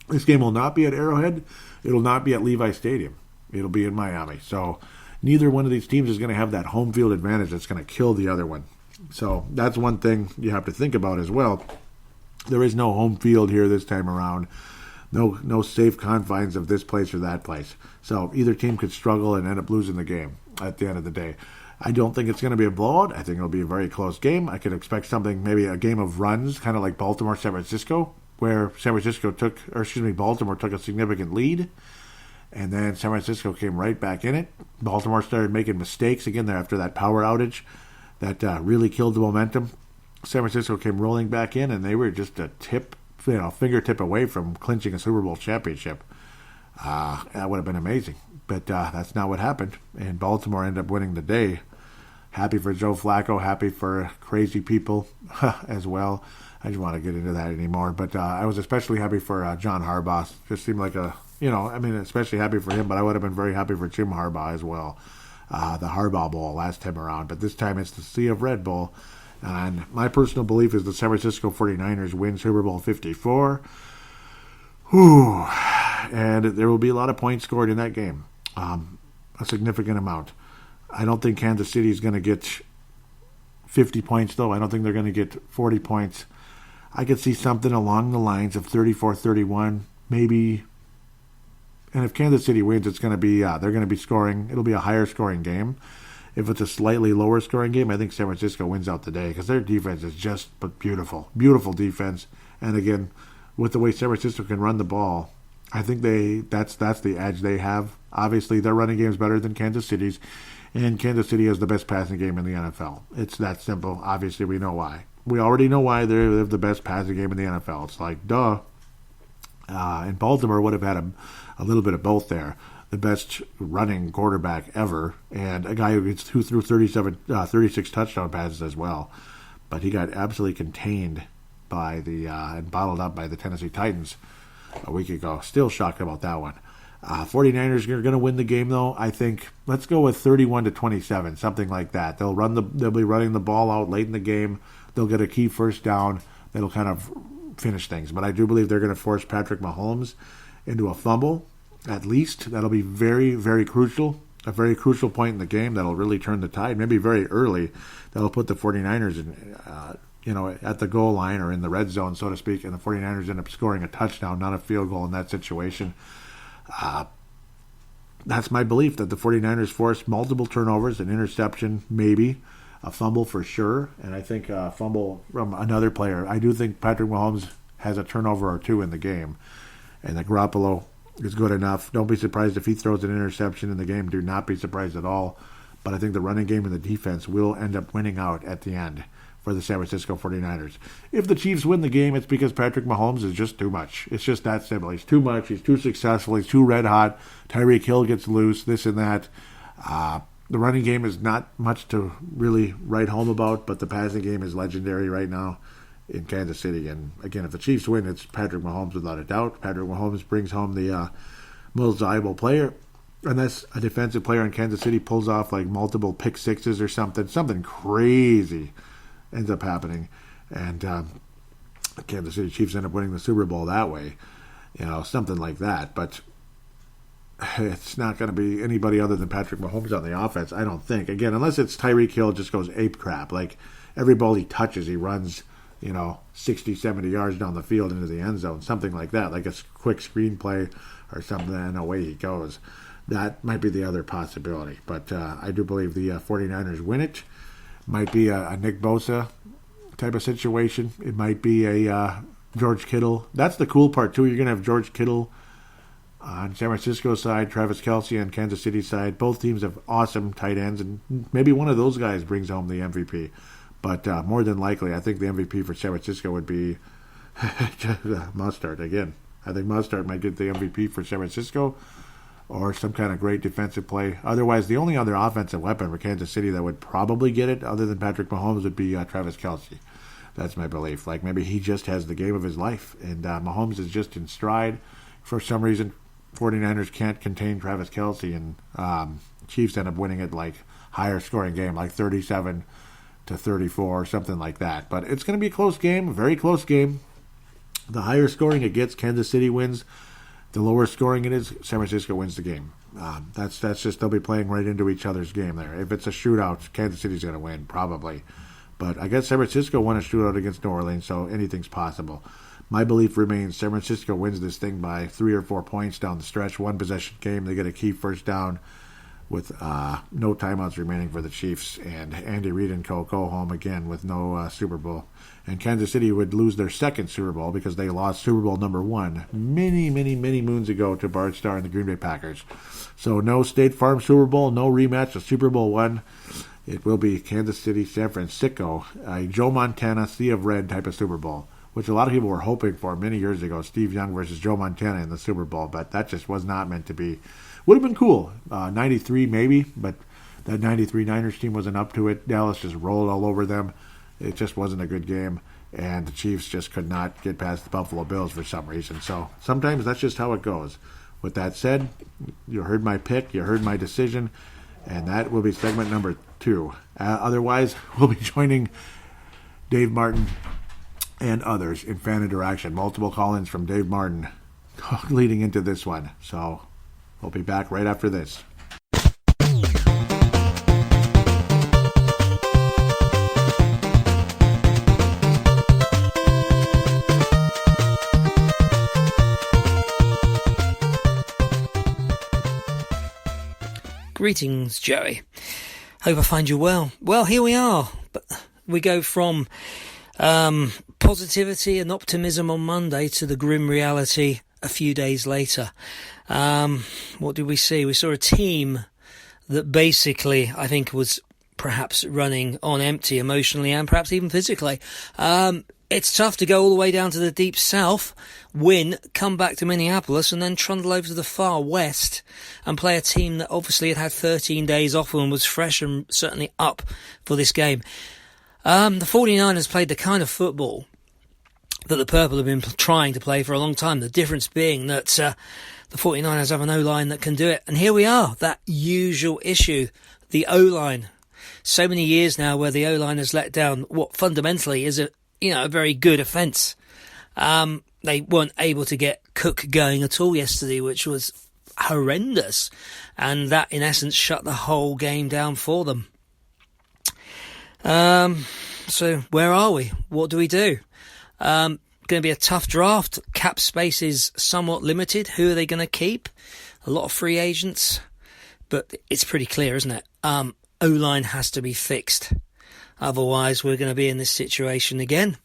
This game will not be at Arrowhead. It'll not be at Levi Stadium. It'll be in Miami. So neither one of these teams is going to have that home field advantage that's going to kill the other one. So that's one thing you have to think about as well. There is no home field here this time around. No safe confines of this place or that place. So either team could struggle and end up losing the game at the end of the day. I don't think it's going to be a blowout. I think it'll be a very close game. I could expect something, maybe a game of runs, kind of like Baltimore-San Francisco, where Baltimore took a significant lead, and then San Francisco came right back in it. Baltimore started making mistakes again there after that power outage that really killed the momentum. San Francisco came rolling back in, and they were just a fingertip away from clinching a Super Bowl championship. That would have been amazing, but that's not what happened, and Baltimore ended up winning the day. Happy for Joe Flacco, happy for crazy people as well. I don't want to get into that anymore, but I was especially happy for John Harbaugh. Just seemed like especially happy for him, but I would have been very happy for Jim Harbaugh as well. The Harbaugh Bowl last time around, but this time it's the Sea of Red Bowl. And my personal belief is the San Francisco 49ers win Super Bowl 54. Whew. And there will be a lot of points scored in that game. A significant amount. I don't think Kansas City is going to get 50 points, though. I don't think they're going to get 40 points. I could see something along the lines of 34-31, maybe. And if Kansas City wins, it's going to be they're going to be scoring. It'll be a higher scoring game. If it's a slightly lower scoring game, I think San Francisco wins out the day because their defense is just beautiful. Beautiful defense. And again, with the way San Francisco can run the ball, I think that's the edge they have. Obviously, their running game is better than Kansas City's, and Kansas City has the best passing game in the NFL. It's that simple. Obviously, we know why. We already know why they have the best passing game in the NFL. It's like, duh. And Baltimore would have had a little bit of both there. The best running quarterback ever, and a guy who threw 36 touchdown passes as well. But he got absolutely contained by and bottled up by the Tennessee Titans a week ago. Still shocked about that one. 49ers are going to win the game, though. I think let's go with 31-27, something like that. They'll be running the ball out late in the game. They'll get a key first down. That'll kind of finish things. But I do believe they're going to force Patrick Mahomes into a fumble. At least that'll be very, very crucial. A very crucial point in the game that'll really turn the tide. Maybe very early. That'll put the 49ers in, at the goal line or in the red zone, so to speak, and the 49ers end up scoring a touchdown, not a field goal in that situation. That's my belief, that the 49ers force multiple turnovers, an interception, maybe, a fumble for sure, and I think a fumble from another player. I do think Patrick Mahomes has a turnover or two in the game, and that Garoppolo is good enough. Don't be surprised if he throws an interception in the game. Do not be surprised at all. But I think the running game and the defense will end up winning out at the end for the San Francisco 49ers. If the Chiefs win the game, it's because Patrick Mahomes is just too much. It's just that simple. He's too much. He's too successful. He's too red hot. Tyreek Hill gets loose, this and that. The running game is not much to really write home about, but the passing game is legendary right now in Kansas City. And again, if the Chiefs win, it's Patrick Mahomes without a doubt. Patrick Mahomes brings home the most valuable player. Unless a defensive player in Kansas City pulls off like multiple pick sixes or something crazy ends up happening. And Kansas City Chiefs end up winning the Super Bowl that way. Something like that. But it's not going to be anybody other than Patrick Mahomes on the offense, I don't think. Again, unless it's Tyreek Hill just goes ape crap. Like every ball he touches, he runs 60, 70 yards down the field into the end zone, something like that, like a quick screenplay or something, and away he goes. That might be the other possibility. But I do believe the 49ers win it. Might be a Nick Bosa type of situation. It might be a George Kittle. That's the cool part, too. You're going to have George Kittle on San Francisco's side, Travis Kelce on Kansas City's side. Both teams have awesome tight ends, and maybe one of those guys brings home the MVP. But more than likely, I think the MVP for San Francisco would be Mustard again. I think Mustard might get the MVP for San Francisco or some kind of great defensive play. Otherwise, the only other offensive weapon for Kansas City that would probably get it, other than Patrick Mahomes, would be Travis Kelce. That's my belief. Like maybe he just has the game of his life, and Mahomes is just in stride. For some reason, 49ers can't contain Travis Kelce, and Chiefs end up winning it like higher scoring game, like 37-34 or something like that. But it's going to be a close game, a very close game. The higher scoring it gets, Kansas City wins. The lower scoring it is, San Francisco wins the game. That's just, they'll be playing right into each other's game there. If it's a shootout, Kansas City's going to win, probably. But I guess San Francisco won a shootout against New Orleans, so anything's possible. My belief remains San Francisco wins this thing by 3 or 4 points down the stretch. One possession game, they get a key first down with no timeouts remaining for the Chiefs. And Andy Reid and co. go home again with no Super Bowl. And Kansas City would lose their second Super Bowl because they lost Super Bowl number 1 many, many, many moons ago to Bart Starr and the Green Bay Packers. So no State Farm Super Bowl, no rematch of Super Bowl 1. It will be Kansas City, San Francisco, a Joe Montana, Sea of Red type of Super Bowl, which a lot of people were hoping for many years ago, Steve Young versus Joe Montana in the Super Bowl, but that just was not meant to be. Would have been cool, 93 maybe, but that 93 Niners team wasn't up to it. Dallas just rolled all over them. It just wasn't a good game, and the Chiefs just could not get past the Buffalo Bills for some reason. So sometimes that's just how it goes. With that said, you heard my pick, you heard my decision, and that will be segment number 2. Otherwise, we'll be joining Dave Martin and others in fan interaction. Multiple call-ins from Dave Martin leading into this one. So we'll be back right after this. Greetings, Joey. Hope I find you well. Well, here we are. But we go from positivity and optimism on Monday to the grim reality a few days later. What did we see? We saw a team that basically, I think, was perhaps running on empty emotionally and perhaps even physically. It's tough to go all the way down to the deep south, win, come back to Minneapolis, and then trundle over to the far west and play a team that obviously had 13 days off and was fresh and certainly up for this game. The 49ers played the kind of football that the Purple have been trying to play for a long time, the difference being that the 49ers have an O-line that can do it. And here we are, that usual issue, the O-line. So many years now where the O-line has let down what fundamentally is a very good offence. They weren't able to get Cook going at all yesterday, which was horrendous. And that, in essence, shut the whole game down for them. So where are we? What do we do? Going to be a tough draft. Cap space is somewhat limited. Who are they going to keep? A lot of free agents. But it's pretty clear, isn't it? O-line has to be fixed. Otherwise, we're going to be in this situation again.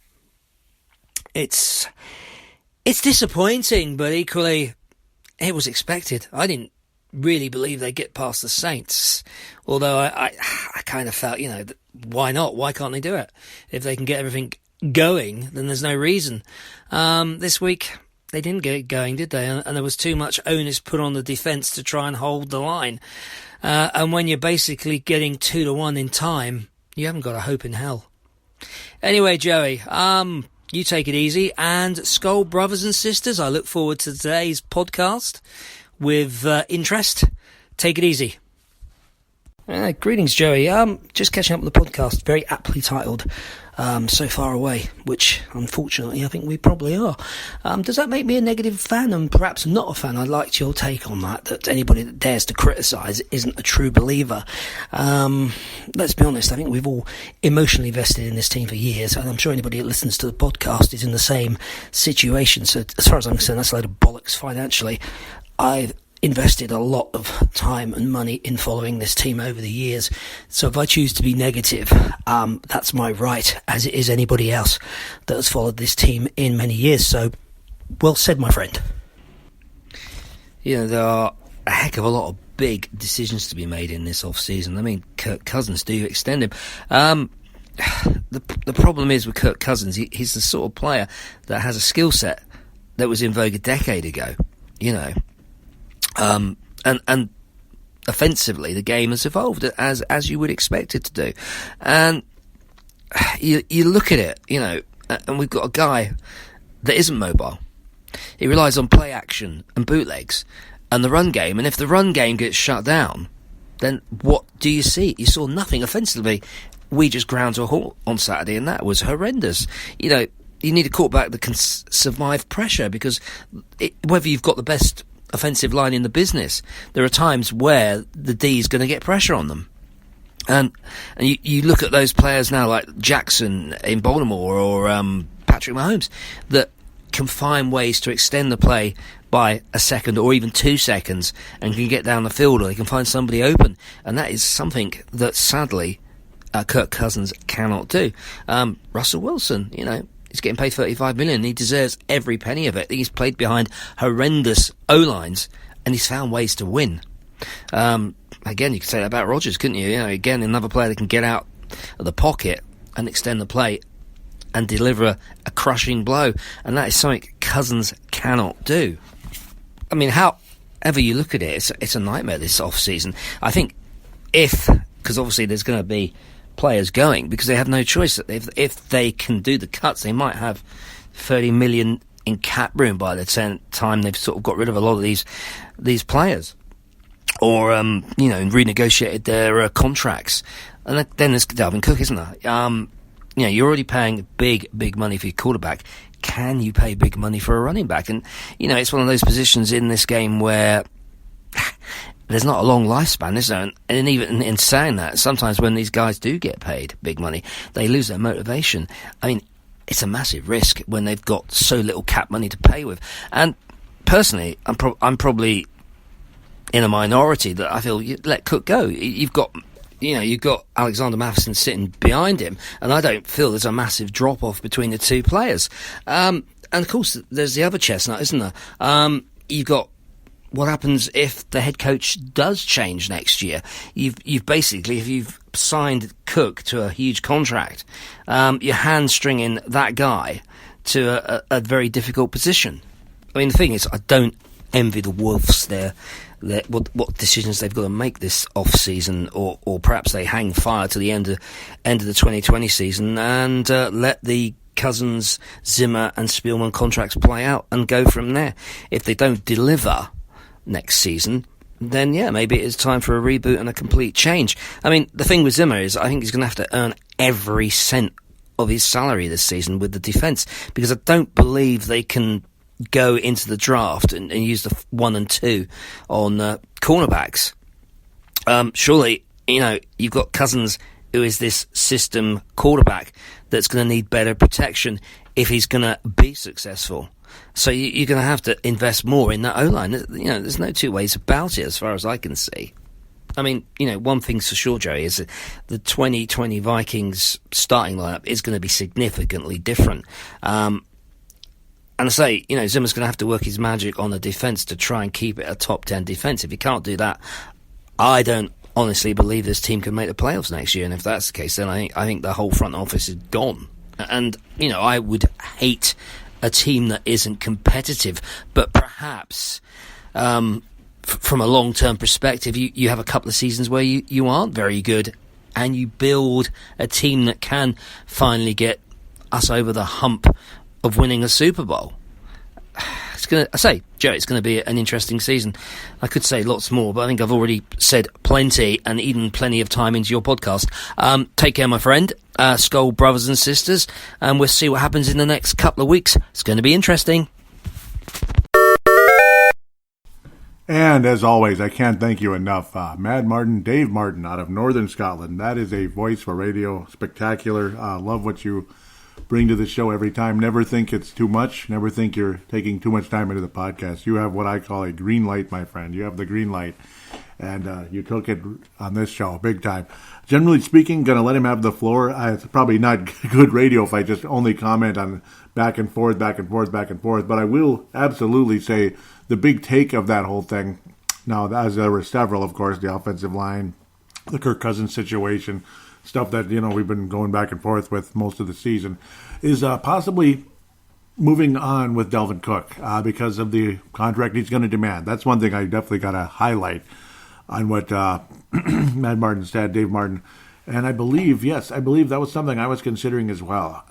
It's disappointing, but equally, it was expected. I didn't really believe they'd get past the Saints. Although I kind of felt, why not? Why can't they do it? If they can get everything going, then there's no reason. This week, they didn't get it going, did they? And there was too much onus put on the defence to try and hold the line. And when you're basically getting 2-1 in time, you haven't got a hope in hell. Anyway, Joey, you take it easy. And Skull brothers and sisters, I look forward to today's podcast with interest. Take it easy. Greetings, Joey. Just catching up with the podcast, very aptly titled, So Far Away, which, unfortunately, I think we probably are. Does that make me a negative fan and perhaps not a fan? I'd like your take on that anybody that dares to criticise isn't a true believer. Let's be honest, I think we've all emotionally invested in this team for years, and I'm sure anybody that listens to the podcast is in the same situation. So as far as I'm concerned, that's a load of bollocks financially. I've invested a lot of time and money in following this team over the years. So if I choose to be negative, that's my right, as it is anybody else that has followed this team in many years. So, well said, my friend. There are a heck of a lot of big decisions to be made in this off-season. I mean, Kirk Cousins, do you extend him? The problem is with Kirk Cousins, he's the sort of player that has a skill set that was in vogue a decade ago, And offensively, the game has evolved as you would expect it to do. And you look at it, and we've got a guy that isn't mobile. He relies on play action and bootlegs and the run game. And if the run game gets shut down, then what do you see? You saw nothing offensively. We just ground to a halt on Saturday, and that was horrendous. You need a quarterback that can survive pressure, because whether you've got the best offensive line in the business. There are times where the D is going to get pressure on them. And you look at those players now, like Jackson in Baltimore or Patrick Mahomes, that can find ways to extend the play by a second or even 2 seconds and can get down the field, or they can find somebody open. And that is something that, sadly, Kirk Cousins cannot do. Russell Wilson, he's getting paid $35 million. He deserves every penny of it. He's played behind horrendous O-lines, and he's found ways to win. Again, you could say that about Rodgers, couldn't you? Again, another player that can get out of the pocket and extend the play and deliver a crushing blow. And that is something Cousins cannot do. I mean, however you look at it, it's a nightmare this off-season. I think because obviously there's going to be players going because they have no choice. If they can do the cuts, they might have $30 million in cap room by the time they've sort of got rid of a lot of these players, or renegotiated their contracts. And then there's Dalvin Cook, isn't there? You're already paying big money for your quarterback. Can you pay big money for a running back? And it's one of those positions in this game where there's not a long lifespan, is there? And even in saying that, sometimes when these guys do get paid big money, they lose their motivation. I mean, it's a massive risk when they've got so little cap money to pay with. And personally, I'm probably in a minority that I feel you let Cook go. You've got Alexander Mattison sitting behind him, and I don't feel there's a massive drop-off between the two players. And of course, there's the other chestnut, isn't there? You've got what happens if the head coach does change next year. You've basically, if you've signed Cook to a huge contract, you're hamstringing that guy to a very difficult position. I mean, the thing is, I don't envy the Wolves what decisions they've got to make this off-season, or perhaps they hang fire to the end of the 2020 season and let the Cousins, Zimmer and Spielman contracts play out and go from there. If they don't deliver next season, then maybe it is time for a reboot and a complete change. I mean, the thing with Zimmer is I think he's going to have to earn every cent of his salary this season with the defence, because I don't believe they can go into the draft and use the 1 and 2 on cornerbacks. Surely, you've got Cousins, who is this system quarterback that's going to need better protection if he's going to be successful. So you're going to have to invest more in that O-line. There's no two ways about it as far as I can see. I mean, one thing's for sure, Joey, is that the 2020 Vikings starting lineup is going to be significantly different. And I say, Zimmer's going to have to work his magic on the defence to try and keep it a top 10 defence. If he can't do that, I don't honestly believe this team can make the playoffs next year. And if that's the case, then I think the whole front office is gone. And, I would hate a team that isn't competitive, but perhaps from a long-term perspective, you have a couple of seasons where you aren't very good, and you build a team that can finally get us over the hump of winning a Super Bowl. It's going to be an interesting season. I could say lots more, but I think I've already said plenty, and even plenty of time into your podcast. Take care, my friend. Skull brothers and sisters, and we'll see what happens in the next couple of weeks. It's going to be interesting. And as always, I can't thank you enough. Mad Martin, Dave Martin out of Northern Scotland. That is a voice for radio. Spectacular. Love what you bring to the show every time. Never think it's too much. Never think you're taking too much time into the podcast. You have what I call a green light, my friend. You have the green light. And you took it on this show big time. Generally speaking, going to let him have the floor. It's probably not good radio if I just only comment on back and forth. But I will absolutely say the big take of that whole thing, now, as there were several, of course, the offensive line, the Kirk Cousins situation, stuff that, we've been going back and forth with most of the season, is possibly moving on with Dalvin Cook because of the contract he's going to demand. That's one thing I definitely got to highlight on what Mad Martin said, Dave Martin. And I believe that was something I was considering as well.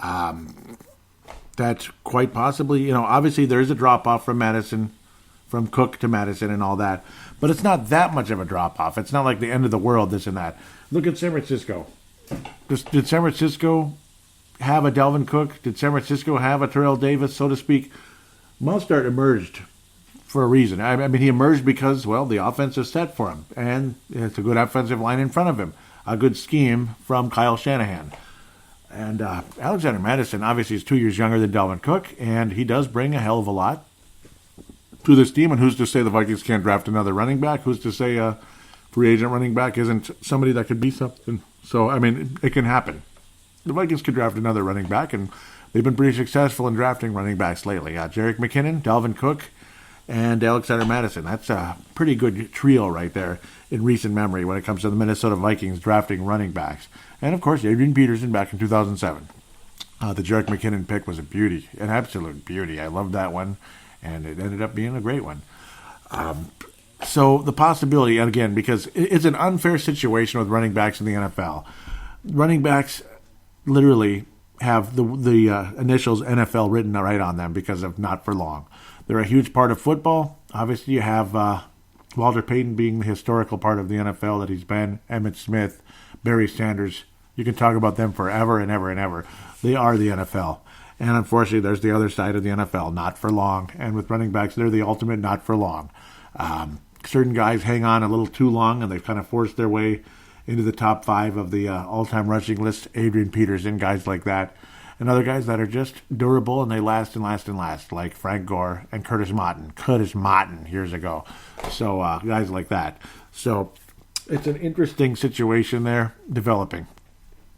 That quite possibly, obviously there is a drop-off from Cook to Madison and all that. But it's not that much of a drop-off. It's not like the end of the world, this and that. Look at San Francisco. Did San Francisco have a Dalvin Cook? Did San Francisco have a Terrell Davis, so to speak? Mostert emerged for a reason. I mean, he emerged because, well, the offense is set for him, and it's a good offensive line in front of him. A good scheme from Kyle Shanahan. And Alexander Mattison, obviously, is 2 years younger than Dalvin Cook, and he does bring a hell of a lot to this team. And who's to say the Vikings can't draft another running back? Who's to say a free agent running back isn't somebody that could be something? So, I mean, it can happen. The Vikings could draft another running back, and they've been pretty successful in drafting running backs lately. Jerick McKinnon, Dalvin Cook, and Alexander Mattison. That's a pretty good trio right there in recent memory when it comes to the Minnesota Vikings drafting running backs. And, of course, Adrian Peterson back in 2007. The Jerick McKinnon pick was a beauty, an absolute beauty. I loved that one, and it ended up being a great one. So the possibility, again, because it's an unfair situation with running backs in the NFL. Running backs literally have the initials NFL written right on them because of not for long. They're a huge part of football. Obviously, you have Walter Payton being the historical part of the NFL that he's been, Emmitt Smith, Barry Sanders. You can talk about them forever and ever and ever. They are the NFL. And unfortunately, there's the other side of the NFL, not for long. And with running backs, they're the ultimate not for long. Certain guys hang on a little too long, and they've kind of forced their way into the top 5 of the all-time rushing list. Adrian Peterson, guys like that. And other guys that are just durable, and they last and last and last, like Frank Gore and Curtis Motton years ago. So guys like that. So it's an interesting situation there developing.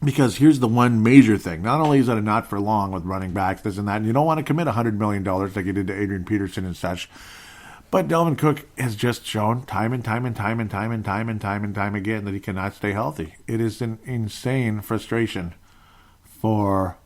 Because here's the one major thing. Not only is it a not for long with running backs, this and that, and you don't want to commit $100 million like you did to Adrian Peterson and such, but Dalvin Cook has just shown time and time again that he cannot stay healthy. It is an insane frustration for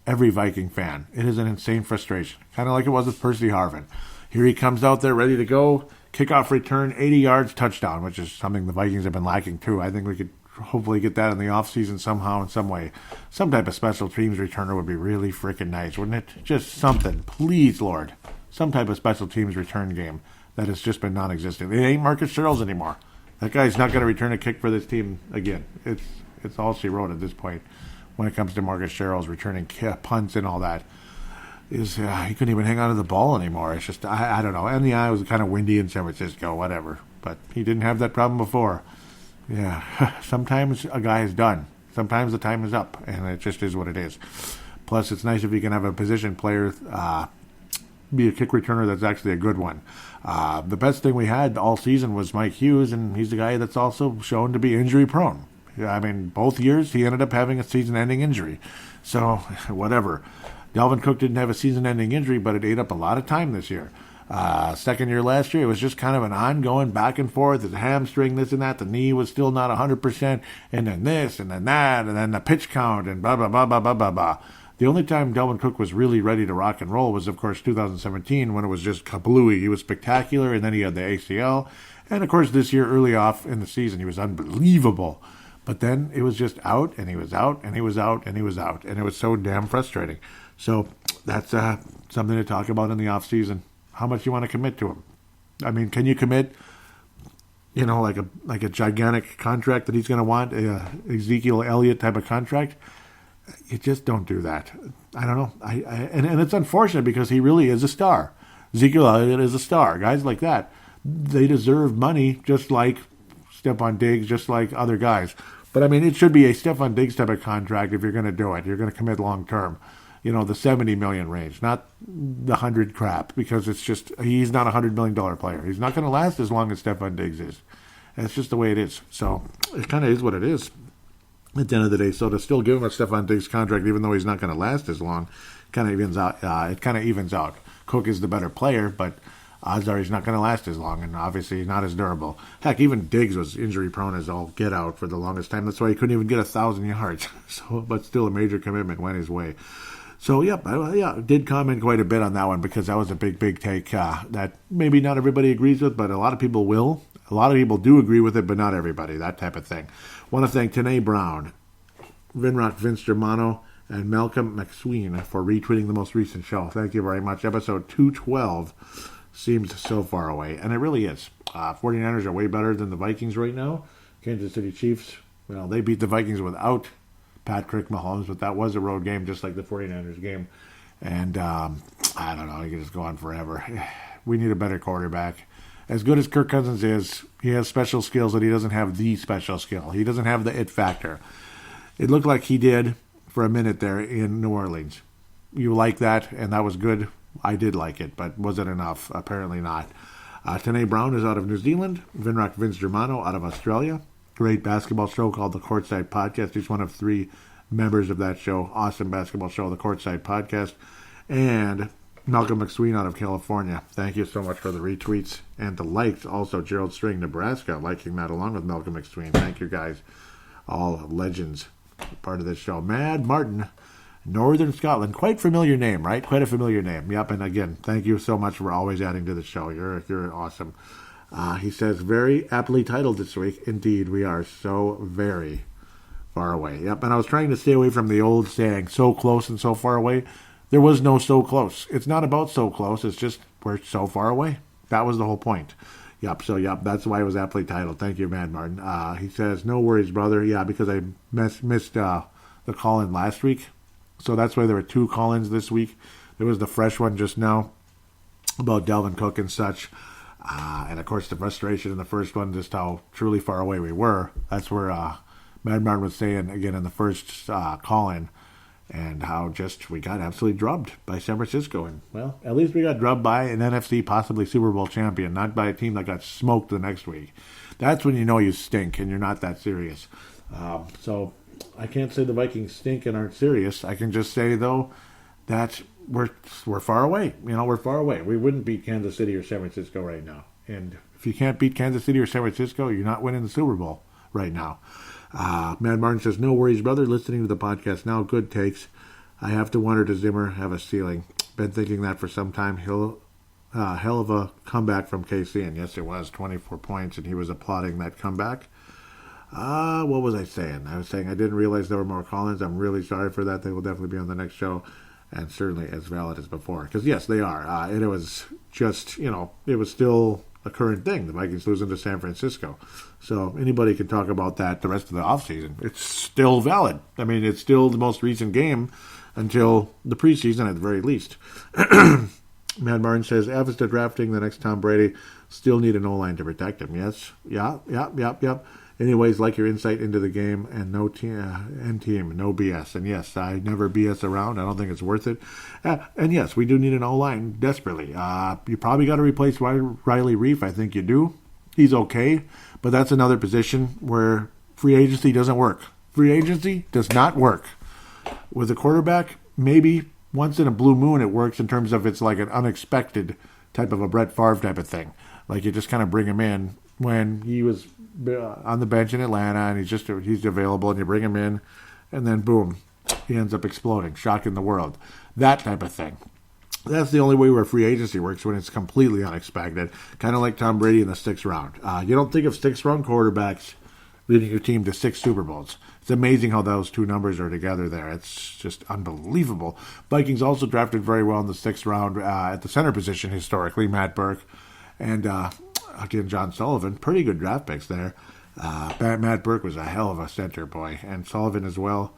every Viking fan. It is an insane frustration. Kind of like it was with Percy Harvin. Here he comes out there ready to go. Kickoff return, 80 yards, touchdown, which is something the Vikings have been lacking too. I think we could hopefully get that in the offseason somehow, in some way. Some type of special teams returner would be really freaking nice, wouldn't it? Just something. Please, Lord. Some type of special teams return game that has just been non-existent. It ain't Marcus Sherrills anymore. That guy's not going to return a kick for this team again. It's all she wrote at this point when it comes to Marcus Sherrills returning punts and all that. He couldn't even hang on to the ball anymore. It's just, I don't know. And the eye was kind of windy in San Francisco, whatever. But he didn't have that problem before. Yeah, sometimes a guy is done. Sometimes the time is up, and it just is what it is. Plus, it's nice if you can have a position player be a kick returner that's actually a good one. The best thing we had all season was Mike Hughes, and he's the guy that's also shown to be injury-prone. I mean, both years he ended up having a season-ending injury. So, whatever. Dalvin Cook didn't have a season-ending injury, but it ate up a lot of time this year. Second year last year, it was just kind of an ongoing back and forth. The hamstring, this and that. The knee was still not 100%. And then this, and then that, and then the pitch count, and blah, blah, blah, blah, blah, blah, blah. The only time Dalvin Cook was really ready to rock and roll was, of course, 2017 when it was just kablooey. He was spectacular, and then he had the ACL. And, of course, this year, early off in the season, he was unbelievable. But then it was just out, and he was out, and he was out, and he was out. And it was so damn frustrating. So that's something to talk about in the offseason. How much you want to commit to him? I mean, can you commit, like a gigantic contract that he's going to want, Ezekiel Elliott type of contract? You just don't do that. I don't know. And it's unfortunate because he really is a star. Ezekiel Elliott is a star. Guys like that, they deserve money just like Stephon Diggs, just like other guys. But, I mean, it should be a Stephon Diggs type of contract if you're going to do it. You're going to commit long term. The $70 million range, not the 100 crap, because it's just, he's not a $100 million player. He's not going to last as long as Stephon Diggs is. That's just the way it is. So it kind of is what it is at the end of the day. So to still give him a Stephon Diggs contract, even though he's not going to last as long, kind of evens out. It kind of evens out. Cook is the better player, but odds are he's not going to last as long, and obviously he's not as durable. Heck, even Diggs was injury prone as all get out for the longest time. That's why he couldn't even get 1,000 yards. But still a major commitment went his way. So, did comment quite a bit on that one because that was a big take that maybe not everybody agrees with, but a lot of people will. A lot of people do agree with it, but not everybody, that type of thing. Want to thank Tanae Brown, Vince Germano, and Malcolm McSween for retweeting the most recent show. Thank you very much. Episode 212 seems so far away, and it really is. 49ers are way better than the Vikings right now. Kansas City Chiefs, well, they beat the Vikings without Patrick Mahomes, but that was a road game just like the 49ers game. And I don't know, you can just go on forever. We need a better quarterback. As good as Kirk Cousins is, he has special skills, but he doesn't have the special skill. He doesn't have the it factor. It looked like he did for a minute there in New Orleans. You like that, and that was good. I did like it, but was it enough? Apparently not. Tanae Brown is out of New Zealand. Vince Germano out of Australia. Great basketball show called The Courtside Podcast. He's one of 3 members of that show. Awesome basketball show, The Courtside Podcast. And Malcolm McSween out of California. Thank you so much for the retweets and the likes. Also, Gerald String, Nebraska, liking that along with Malcolm McSween. Thank you guys. All legends, part of this show. Mad Martin, Northern Scotland. Quite familiar name, right? Quite a familiar name. Yep, and again, thank you so much for always adding to the show. You're awesome. He says, very aptly titled this week. Indeed, we are so very far away. Yep, and I was trying to stay away from the old saying, so close and so far away. There was no so close. It's not about so close. It's just we're so far away. That was the whole point. Yep, that's why it was aptly titled. Thank you, Mad Martin. He says, no worries, brother. Yeah, because I missed the call-in last week. So that's why there were 2 call-ins this week. There was the fresh one just now about Dalvin Cook and such. And, of course, the frustration in the first one, just how truly far away we were. That's where Mad Martin was saying, again, in the first call-in, and how just we got absolutely drubbed by San Francisco. And, well, at least we got drubbed by an NFC, possibly Super Bowl champion, not by a team that got smoked the next week. That's when you know you stink and you're not that serious. So I can't say the Vikings stink and aren't serious. I can just say, though, that we're far away. We're far away. We wouldn't beat Kansas City or San Francisco right now. And if you can't beat Kansas City or San Francisco, you're not winning the Super Bowl right now. Mad Martin says, no worries, brother. Listening to the podcast now. Good takes. I have to wonder, does Zimmer have a ceiling? Been thinking that for some time. Hell of a comeback from KC. And yes, it was 24 points, and he was applauding that comeback. What was I saying? I was saying I didn't realize there were more call-ins. I'm really sorry for that. They will definitely be on the next show, and certainly as valid as before. Because, yes, they are. And it was just, it was still a current thing. The Vikings losing to San Francisco. So anybody can talk about that the rest of the offseason. It's still valid. I mean, it's still the most recent game until the preseason at the very least. Mad Martin says, Avista drafting the next Tom Brady. Still need an O-line to protect him. Yes. Yep. Anyways, like your insight into the game and no team, no BS. And yes, I never BS around. I don't think it's worth it. And yes, we do need an O-line desperately. You probably got to replace Riley Reif. I think you do. He's okay, but that's another position where free agency doesn't work. Free agency does not work. With a quarterback, maybe once in a blue moon it works in terms of it's like an unexpected type of a Brett Favre type of thing. Like you just kind of bring him in when he was on the bench in Atlanta and he's available and you bring him in and then boom, he ends up exploding, shocking the world. That type of thing. That's the only way where free agency works, when it's completely unexpected. Kind of like Tom Brady in the 6th round. You don't think of 6th-round quarterbacks leading your team to 6 Super Bowls. It's amazing how those 2 numbers are together there. It's just unbelievable. Vikings also drafted very well in the 6th round at the center position historically, Matt Burke and again John Sullivan. Pretty good draft picks there. Matt Burke was a hell of a center, boy, and Sullivan as well.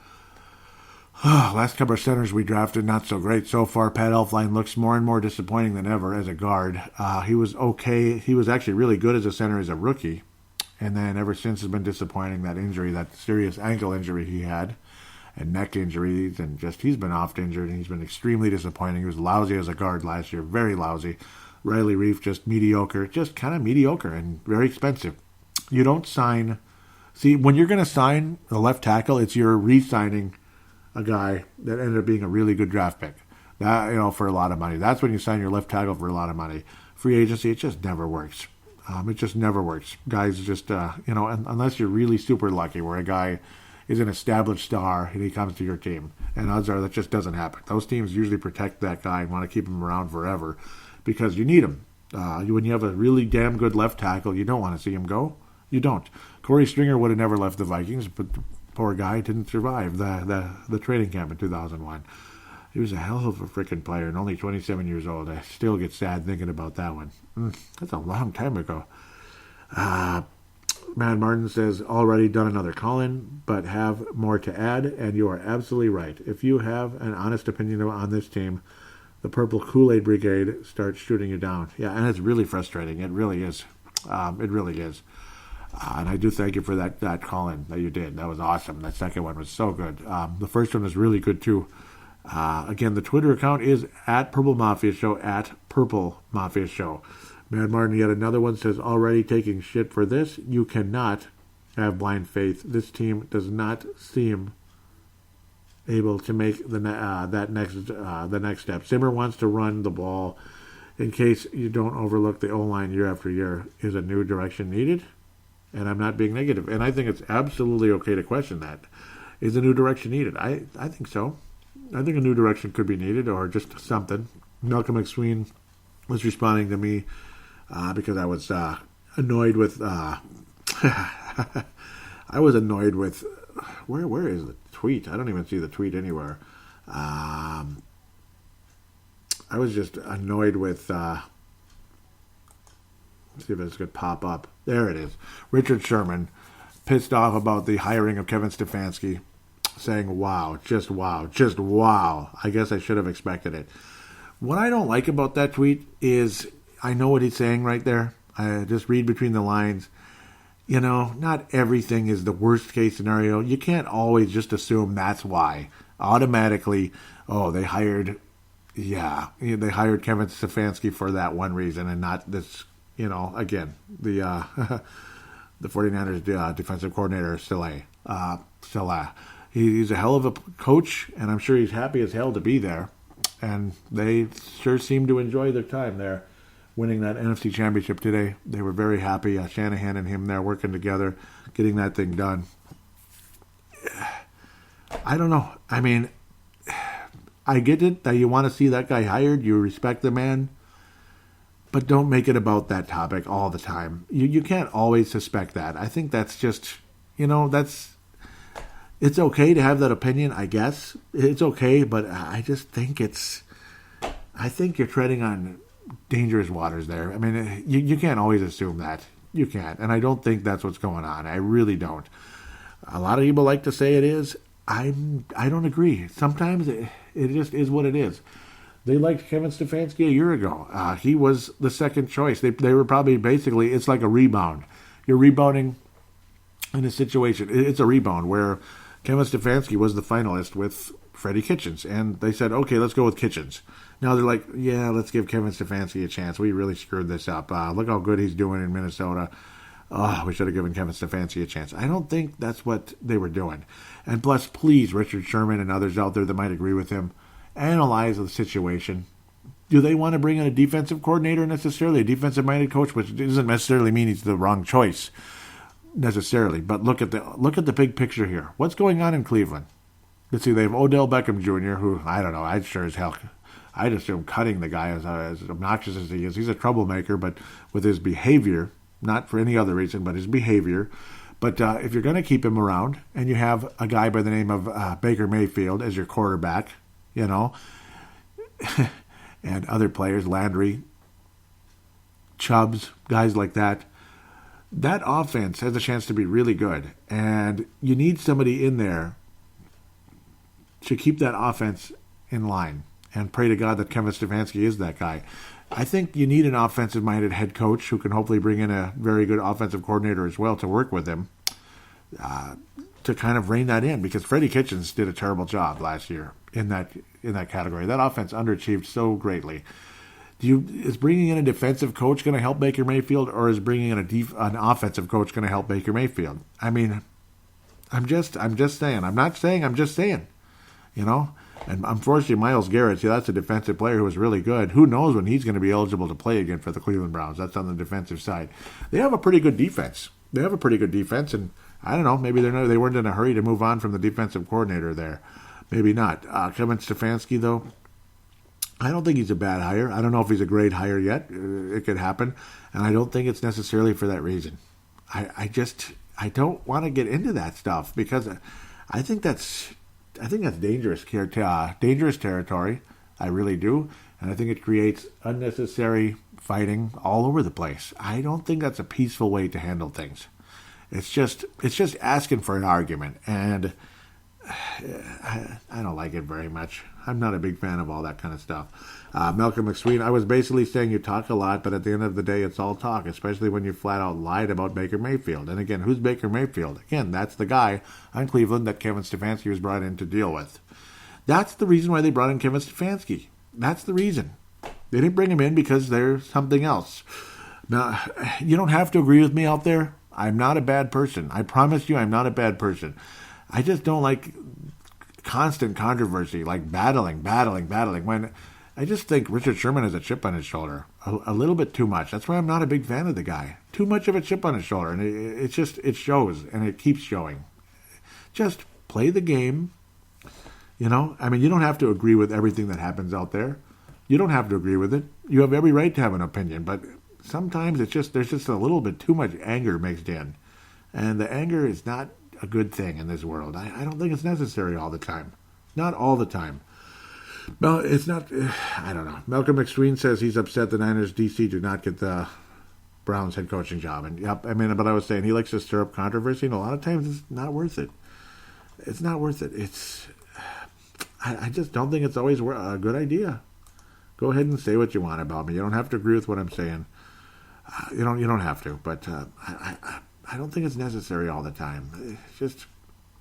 Last couple of centers we drafted, not so great so far. Pat Elflein looks more and more disappointing than ever as a guard. He was okay. He was actually really good as a center as a rookie. And then ever since has been disappointing. That injury, that serious ankle injury he had, and neck injuries, and just he's been oft injured, and he's been extremely disappointing. He was lousy as a guard last year, very lousy. Riley Reif, just mediocre, just kind of mediocre and very expensive. You don't sign. See, when you're going to sign a left tackle, it's you're re-signing a guy that ended up being a really good draft pick. That, for a lot of money. That's when you sign your left tackle for a lot of money. Free agency, it just never works. It just never works. Guys just, unless you're really super lucky where a guy is an established star and he comes to your team. And odds are that just doesn't happen. Those teams usually protect that guy and want to keep him around forever because you need him. When you have a really damn good left tackle, you don't want to see him go. You don't. Corey Stringer would have never left the Vikings, but the poor guy didn't survive the training camp in 2001. He was a hell of a freaking player and only 27 years old. I still get sad thinking about that one. That's a long time ago. Mad Martin says, already done another call-in, but have more to add, and you are absolutely right. If you have an honest opinion on this team, the Purple Kool-Aid Brigade starts shooting you down. Yeah, and it's really frustrating. It really is. It really is. And I do thank you for that call-in that you did. That was awesome. That second one was so good. The first one was really good, too. Again, the Twitter account is at Purple Mafia Show, at Purple Mafia Show. Mad Martin, yet another one, says, already taking shit for this. You cannot have blind faith. This team does not seem able to make the next step. Zimmer wants to run the ball. In case you don't overlook the O-line year after year, is a new direction needed? And I'm not being negative. And I think it's absolutely okay to question that. Is a new direction needed? I think so. I think a new direction could be needed, or just something. Malcolm McSween was responding to me because I was annoyed with... I was annoyed with... Where is the tweet? I don't even see the tweet anywhere. I was just annoyed with... let's see if this could pop up. There it is. Richard Sherman, pissed off about the hiring of Kevin Stefanski, saying, wow, just wow, just wow. I guess I should have expected it. What I don't like about that tweet is, I know what he's saying right there. I just read between the lines. You know, not everything is the worst case scenario. You can't always just assume that's why. Automatically, they hired Kevin Stefanski for that one reason and not this, again, the 49ers defensive coordinator, Salah. He's a hell of a coach, and I'm sure he's happy as hell to be there. And they sure seem to enjoy their time there, winning that NFC Championship today. They were very happy. Shanahan and him there working together, getting that thing done. I don't know. I mean, I get it that you want to see that guy hired. You respect the man. But don't make it about that topic all the time. You can't always suspect that. I think that's just, it's okay to have that opinion, I guess. It's okay, but I just think I think you're treading on dangerous waters there. I mean, you can't always assume that. You can't. And I don't think that's what's going on. I really don't. A lot of people like to say it is. I don't agree. Sometimes it just is what it is. They liked Kevin Stefanski a year ago. He was the second choice. They were probably basically, it's like a rebound. You're rebounding in a situation. It's a rebound where Kevin Stefanski was the finalist with Freddie Kitchens. And they said, okay, let's go with Kitchens. Now they're like, yeah, let's give Kevin Stefanski a chance. We really screwed this up. Look how good he's doing in Minnesota. We should have given Kevin Stefanski a chance. I don't think that's what they were doing. And plus, please, Richard Sherman and others out there that might agree with him, analyze the situation. Do they want to bring in a defensive coordinator necessarily, a defensive-minded coach, which doesn't necessarily mean he's the wrong choice necessarily. But look at the big picture here. What's going on in Cleveland? Let's see. They have Odell Beckham Jr., who I don't know. I'd sure as hell. I'd assume cutting the guy as obnoxious as he is. He's a troublemaker, but with his behavior, not for any other reason, but his behavior. But if you're going to keep him around, and you have a guy by the name of Baker Mayfield as your quarterback, and other players, Landry, Chubbs, guys like that, that offense has a chance to be really good. And you need somebody in there to keep that offense in line. And pray to God that Kevin Stefanski is that guy. I think you need an offensive-minded head coach who can hopefully bring in a very good offensive coordinator as well to work with him to kind of rein that in. Because Freddie Kitchens did a terrible job last year in that category. That offense underachieved so greatly. Is bringing in a defensive coach going to help Baker Mayfield, or is bringing in an offensive coach going to help Baker Mayfield? I mean, I'm just saying. I'm not saying. I'm just saying. And unfortunately, Myles Garrett, that's a defensive player who was really good. Who knows when he's going to be eligible to play again for the Cleveland Browns? That's on the defensive side. They have a pretty good defense. And I don't know, maybe they weren't in a hurry to move on from the defensive coordinator there. Maybe not. Kevin Stefanski, though, I don't think he's a bad hire. I don't know if he's a great hire yet. It could happen. And I don't think it's necessarily for that reason. I don't want to get into that stuff because I think that's dangerous territory. I really do. And I think it creates unnecessary fighting all over the place. I don't think that's a peaceful way to handle things. It's just asking for an argument. And I don't like it very much. I'm not a big fan of all that kind of stuff. Malcolm McSween, I was basically saying you talk a lot, but at the end of the day, it's all talk, especially when you flat out lied about Baker Mayfield. And again, who's Baker Mayfield? Again, that's the guy on Cleveland that Kevin Stefanski was brought in to deal with. That's the reason why they brought in Kevin Stefanski. That's the reason. They didn't bring him in because there's something else. Now, you don't have to agree with me out there. I'm not a bad person. I promise you I'm not a bad person. I just don't like constant controversy, like battling. When I just think Richard Sherman has a chip on his shoulder, a little bit too much. That's why I'm not a big fan of the guy. Too much of a chip on his shoulder, and it shows, and it keeps showing. Just play the game. You know, I mean, you don't have to agree with everything that happens out there. You don't have to agree with it. You have every right to have an opinion, but sometimes there's just a little bit too much anger mixed in, and the anger is not a good thing in this world. I don't think it's necessary all the time. Not all the time. No, it's not. I don't know. Malcolm McSween says he's upset the Niners DC do not get the Browns head coaching job. And yep, I mean, but I was saying he likes to stir up controversy, and a lot of times it's not worth it. It's not worth it. I just don't think it's always a good idea. Go ahead and say what you want about me. You don't have to agree with what I'm saying. You don't have to. But I don't think it's necessary all the time. It's just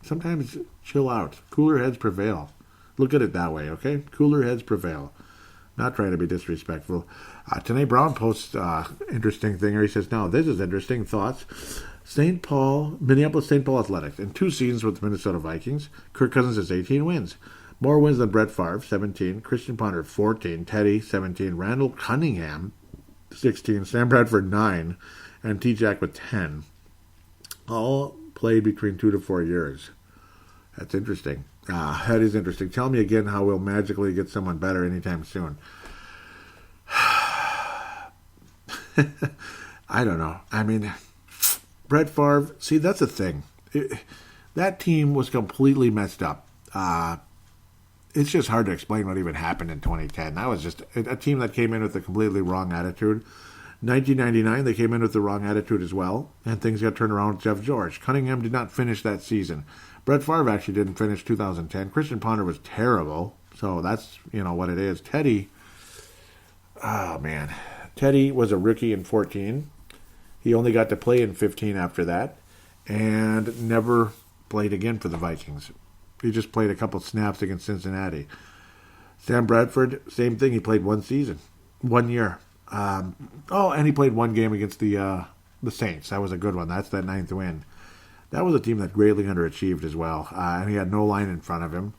sometimes chill out. Cooler heads prevail. Look at it that way, okay? Cooler heads prevail. Not trying to be disrespectful. Tanae Brown posts interesting thing here. He says, now, this is interesting thoughts. Minneapolis St. Paul Athletics. In 2 seasons with the Minnesota Vikings, Kirk Cousins has 18 wins. More wins than Brett Favre, 17. Christian Ponder, 14. Teddy, 17. Randall Cunningham, 16. Sam Bradford, 9. And T-Jack with 10. All played between 2 to 4 years. That's interesting. That is interesting. Tell me again how we'll magically get someone better anytime soon. I don't know. I mean, Brett Favre, see, that's the thing. That team was completely messed up. It's just hard to explain what even happened in 2010. That was just a team that came in with a completely wrong attitude. 1999, they came in with the wrong attitude as well, and things got turned around with Jeff George. Cunningham did not finish that season. Brett Favre actually didn't finish 2010. Christian Ponder was terrible, so that's, what it is. Teddy, oh, man. Teddy was a rookie in 14. He only got to play in 15 after that, and never played again for the Vikings. He just played a couple snaps against Cincinnati. Sam Bradford, same thing. He played 1 season, 1 year. And he played 1 game against the Saints. That was a good one. That's that 9th win. That was a team that greatly underachieved as well. And he had no line in front of him.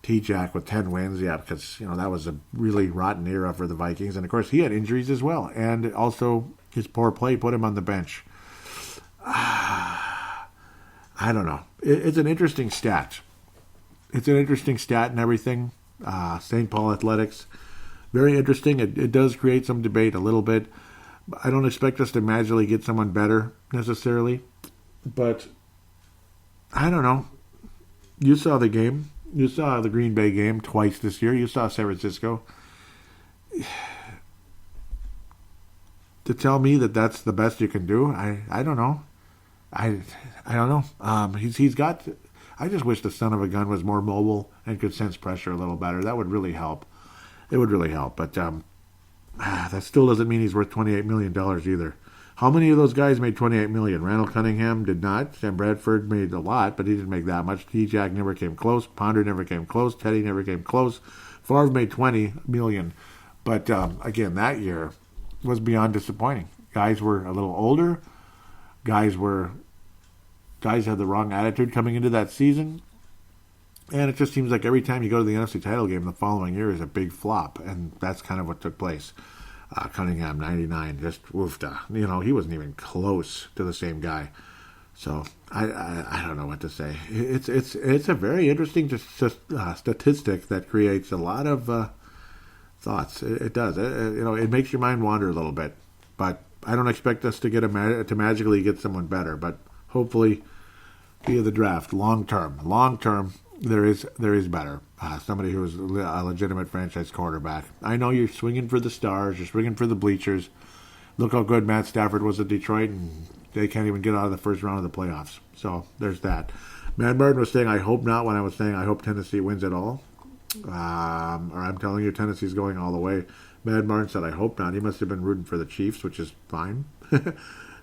T-Jack with 10 wins, because, that was a really rotten era for the Vikings. And, of course, he had injuries as well. And also, his poor play put him on the bench. I don't know. It's an interesting stat. It's an interesting stat and everything. St. Paul Athletics. Very interesting. It does create some debate a little bit. I don't expect us to magically get someone better, necessarily. But I don't know. You saw the game. You saw the Green Bay game twice this year. You saw San Francisco. To tell me that that's the best you can do, I don't know. I don't know. He's got. I just wish the son of a gun was more mobile and could sense pressure a little better. That would really help. It would really help. But that still doesn't mean he's worth $28 million either. How many of those guys made $28 million? Randall Cunningham did not. Sam Bradford made a lot, but he didn't make that much. T-Jack never came close. Ponder never came close. Teddy never came close. Favre made $20 million. But, again, that year was beyond disappointing. Guys were a little older. Guys had the wrong attitude coming into that season. And it just seems like every time you go to the NFC title game the following year is a big flop. And that's kind of what took place. Cunningham, 99, just woofda. He wasn't even close to the same guy. So I don't know what to say. It's a very interesting statistic that creates a lot of thoughts. It does. It makes your mind wander a little bit. But I don't expect us to to magically get someone better. But hopefully, via the draft, long term, there is better. Somebody who is a legitimate franchise quarterback. I know you're swinging for the stars. You're swinging for the bleachers. Look how good Matt Stafford was at Detroit, and they can't even get out of the first round of the playoffs. So there's that. Mad Martin was saying, I hope not, when I was saying I hope Tennessee wins it all. Or I'm telling you, Tennessee's going all the way. Mad Martin said, I hope not. He must have been rooting for the Chiefs, which is fine.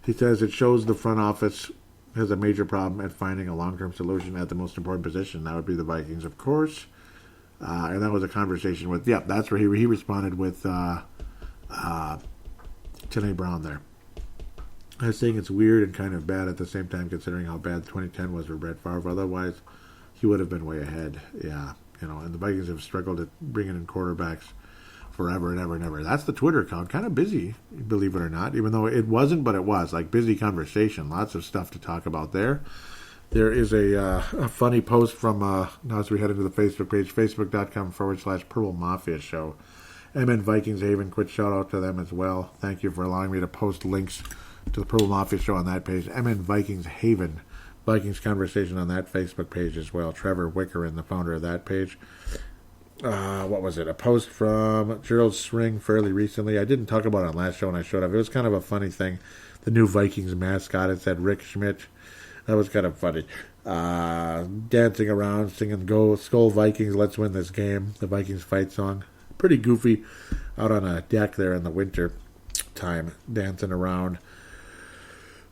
He says it shows the front office has a major problem at finding a long-term solution at the most important position. That would be the Vikings, of course. And that was a conversation with, that's where he responded with Tanae Brown there. I was saying it's weird and kind of bad at the same time, considering how bad 2010 was for Brett Favre. Otherwise, he would have been way ahead. Yeah, and the Vikings have struggled at bringing in quarterbacks forever and ever and ever. That's the Twitter account. Kind of busy, believe it or not, even though it wasn't, but it was. Like, busy conversation. Lots of stuff to talk about there. There is a funny post from, now as we head into the Facebook page, facebook.com/Purple Mafia Show. MN Vikings Haven, quick shout out to them as well. Thank you for allowing me to post links to the Purple Mafia Show on that page. MN Vikings Haven, Vikings Conversation on that Facebook page as well. Trevor Wickerin, the founder of that page. What was it? A post from Gerald Swing fairly recently. I didn't talk about it on last show when I showed up. It was kind of a funny thing. The new Vikings mascot, it said Rick Schmidt. That was kind of funny. Dancing around, singing Go Skull Vikings, let's win this game. The Vikings fight song. Pretty goofy out on a deck there in the winter time, dancing around.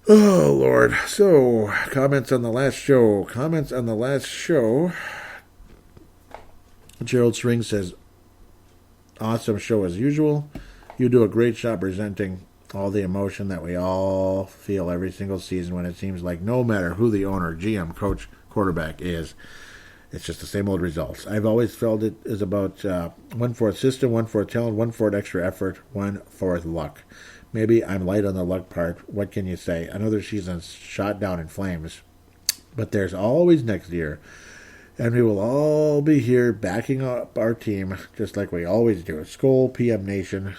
Oh, Lord. So, comments on the last show. Gerald String says, awesome show as usual. You do a great job presenting all the emotion that we all feel every single season when it seems like no matter who the owner, GM, coach, quarterback is, it's just the same old results. I've always felt it is about 1/4 system, 1/4 talent, 1/4 extra effort, 1/4 luck. Maybe I'm light on the luck part. What can you say? Another season shot down in flames. But there's always next year. And we will all be here backing up our team just like we always do. Skol, PM Nation.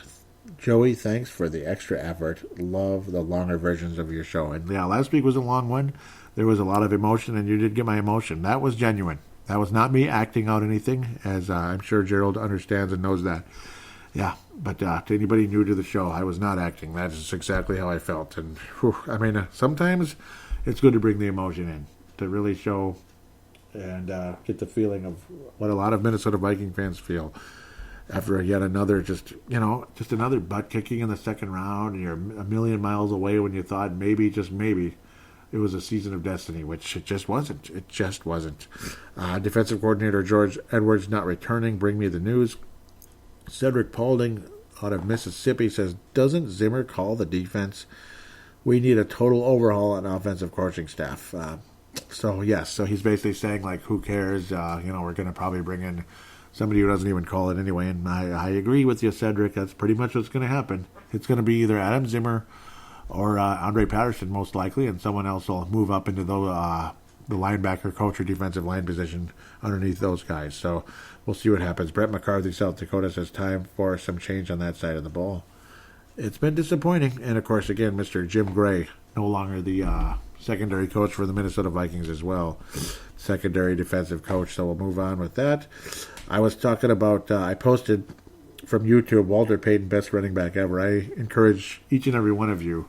Joey, thanks for the extra effort. Love the longer versions of your show. And yeah, last week was a long one. There was a lot of emotion, and you did get my emotion. That was genuine. That was not me acting out anything, as I'm sure Gerald understands and knows that. Yeah, but to anybody new to the show, I was not acting. That is exactly how I felt. And sometimes it's good to bring the emotion in, to really show and get the feeling of what a lot of Minnesota Viking fans feel after yet another just another butt kicking in the second round, and you're a million miles away when you thought maybe, just maybe, it was a season of destiny, which it just wasn't. It just wasn't. Defensive coordinator George Edwards not returning. Bring me the news. Cedric Paulding out of Mississippi says, doesn't Zimmer call the defense? We need a total overhaul on offensive coaching staff. So he's basically saying, like, who cares? We're going to probably bring in somebody who doesn't even call it anyway. And I agree with you, Cedric. That's pretty much what's going to happen. It's going to be either Adam Zimmer or Andre Patterson, most likely, and someone else will move up into the linebacker coach or defensive line position underneath those guys. So we'll see what happens. Brett McCarthy, South Dakota, says time for some change on that side of the ball. It's been disappointing. And, of course, again, Mr. Jim Gray, no longer the secondary coach for the Minnesota Vikings as well. Secondary defensive coach. So we'll move on with that. I was talking about, I posted from YouTube, Walter Payton, best running back ever. I encourage each and every one of you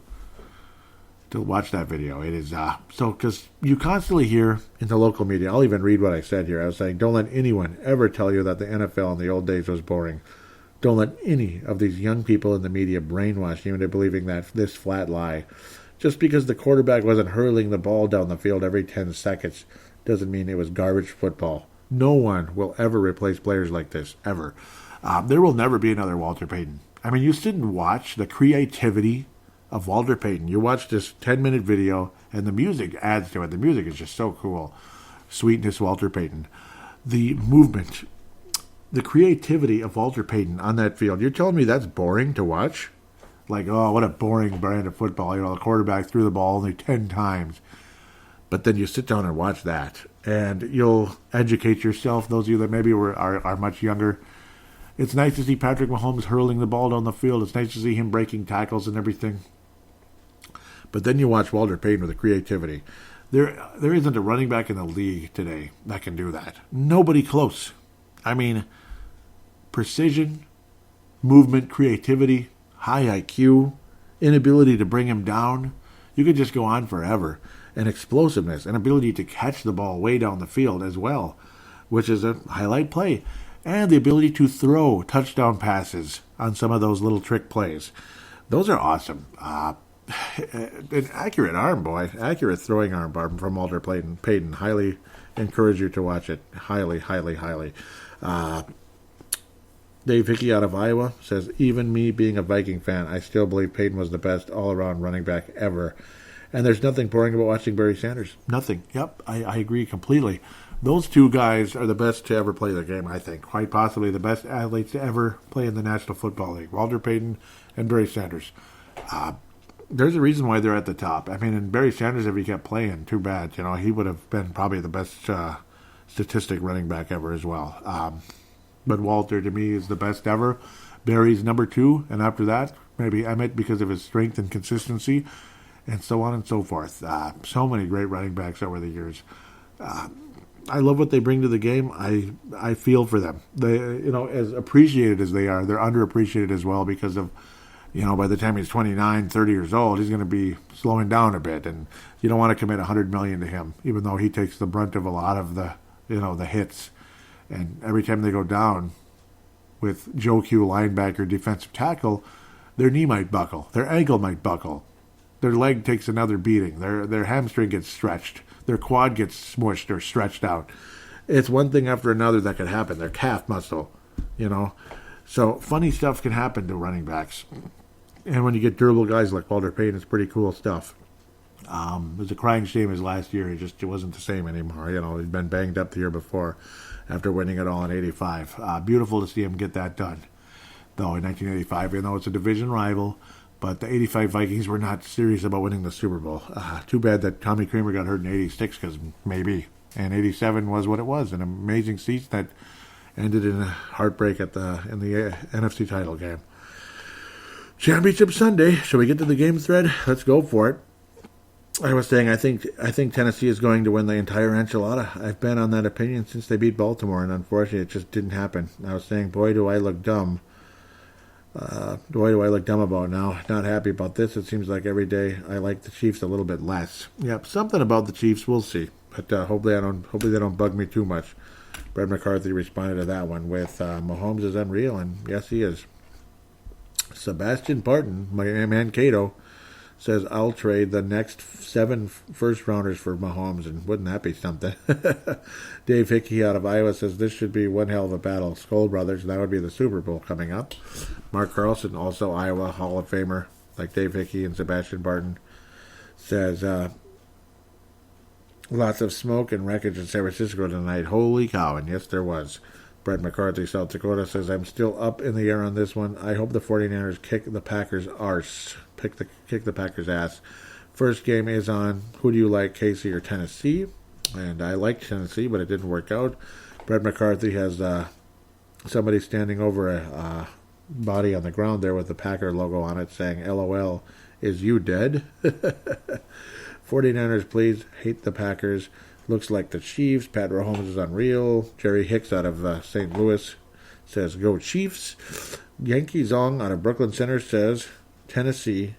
to watch that video. It is, because you constantly hear in the local media, I'll even read what I said here. I was saying, don't let anyone ever tell you that the NFL in the old days was boring. Don't let any of these young people in the media brainwash you into believing that this flat lie. Just because the quarterback wasn't hurling the ball down the field every 10 seconds doesn't mean it was garbage football. No one will ever replace players like this, ever. There will never be another Walter Payton. I mean, you sit and watch the creativity of Walter Payton. You watch this 10-minute video, and the music adds to it. The music is just so cool. Sweetness, Walter Payton. The movement, the creativity of Walter Payton on that field. You're telling me that's boring to watch? Like, oh, what a boring brand of football. The quarterback threw the ball only 10 times. But then you sit down and watch that, and you'll educate yourself, those of you that maybe are much younger. It's nice to see Patrick Mahomes hurling the ball down the field. It's nice to see him breaking tackles and everything. But then you watch Walter Payton with the creativity. There isn't a running back in the league today that can do that. Nobody close. I mean, precision, movement, creativity, high IQ, inability to bring him down. You could just go on forever. and explosiveness and ability to catch the ball way down the field as well, which is a highlight play, and the ability to throw touchdown passes on some of those little trick plays. Those are awesome. An accurate arm, boy. Accurate throwing arm from Walter Payton. Highly encourage you to watch it. Highly, highly, highly. Dave Hickey out of Iowa says, even me being a Viking fan, I still believe Payton was the best all-around running back ever. And there's nothing boring about watching Barry Sanders. Nothing. Yep, I agree completely. Those two guys are the best to ever play the game, I think. Quite possibly the best athletes to ever play in the National Football League. Walter Payton and Barry Sanders. There's a reason why they're at the top. I mean, and Barry Sanders, if he kept playing, too bad. You know, he would have been probably the best statistic running back ever as well. But Walter, to me, is the best ever. Barry's number 2, and after that, maybe Emmett because of his strength and consistency, and so on and so forth. So many great running backs over the years. I love what they bring to the game. I feel for them. They, as appreciated as they are, they're underappreciated as well because of, by the time he's 29, 30 years old, he's going to be slowing down a bit, and you don't want to commit $100 million to him, even though he takes the brunt of a lot of the, the hits. And every time they go down with Joe Q linebacker, defensive tackle, their knee might buckle, their ankle might buckle, their leg takes another beating, their hamstring gets stretched, their quad gets smushed or stretched out. It's one thing after another that could happen. Their calf muscle, So funny stuff can happen to running backs. And when you get durable guys like Walter Payton, it's pretty cool stuff. It was a crying shame his last year. It wasn't the same anymore. He'd been banged up the year before after winning it all in 85. Beautiful to see him get that done, though, in 1985, even though it's a division rival. But the 85 Vikings were not serious about winning the Super Bowl. Too bad that Tommy Kramer got hurt in 86, because maybe. And 87 was what it was, an amazing season that ended in a heartbreak in the NFC title game. Championship Sunday. Shall we get to the game thread? Let's go for it. I was saying I think Tennessee is going to win the entire enchilada. I've been on that opinion since they beat Baltimore, and unfortunately it just didn't happen. I was saying, boy, do I look dumb. Boy, do I look dumb about now. Not happy about this. It seems like every day I like the Chiefs a little bit less. Yep, something about the Chiefs. We'll see. But hopefully they don't bug me too much. Brett McCarthy responded to that one with Mahomes is unreal, and yes, he is. Sebastian Barton, my man Cato, says, I'll trade the next 7 first-rounders for Mahomes, and wouldn't that be something? Dave Hickey out of Iowa says, this should be one hell of a battle. Skoll Brothers, that would be the Super Bowl coming up. Mark Carlson, also Iowa Hall of Famer, like Dave Hickey and Sebastian Barton, says, lots of smoke and wreckage in San Francisco tonight. Holy cow, and yes, there was. Brett McCarthy, South Dakota, says, I'm still up in the air on this one. I hope the 49ers kick the Packers' arse. Kick the Packers' ass. First game is on. Who do you like, KC or Tennessee? And I liked Tennessee, but it didn't work out. Brett McCarthy has somebody standing over a body on the ground there with the Packer logo on it saying, LOL, is you dead? 49ers, please. Hate the Packers. Looks like the Chiefs. Pat Mahomes is unreal. Jerry Hicks out of St. Louis says, go Chiefs. Yankee Zong out of Brooklyn Center says, Tennessee.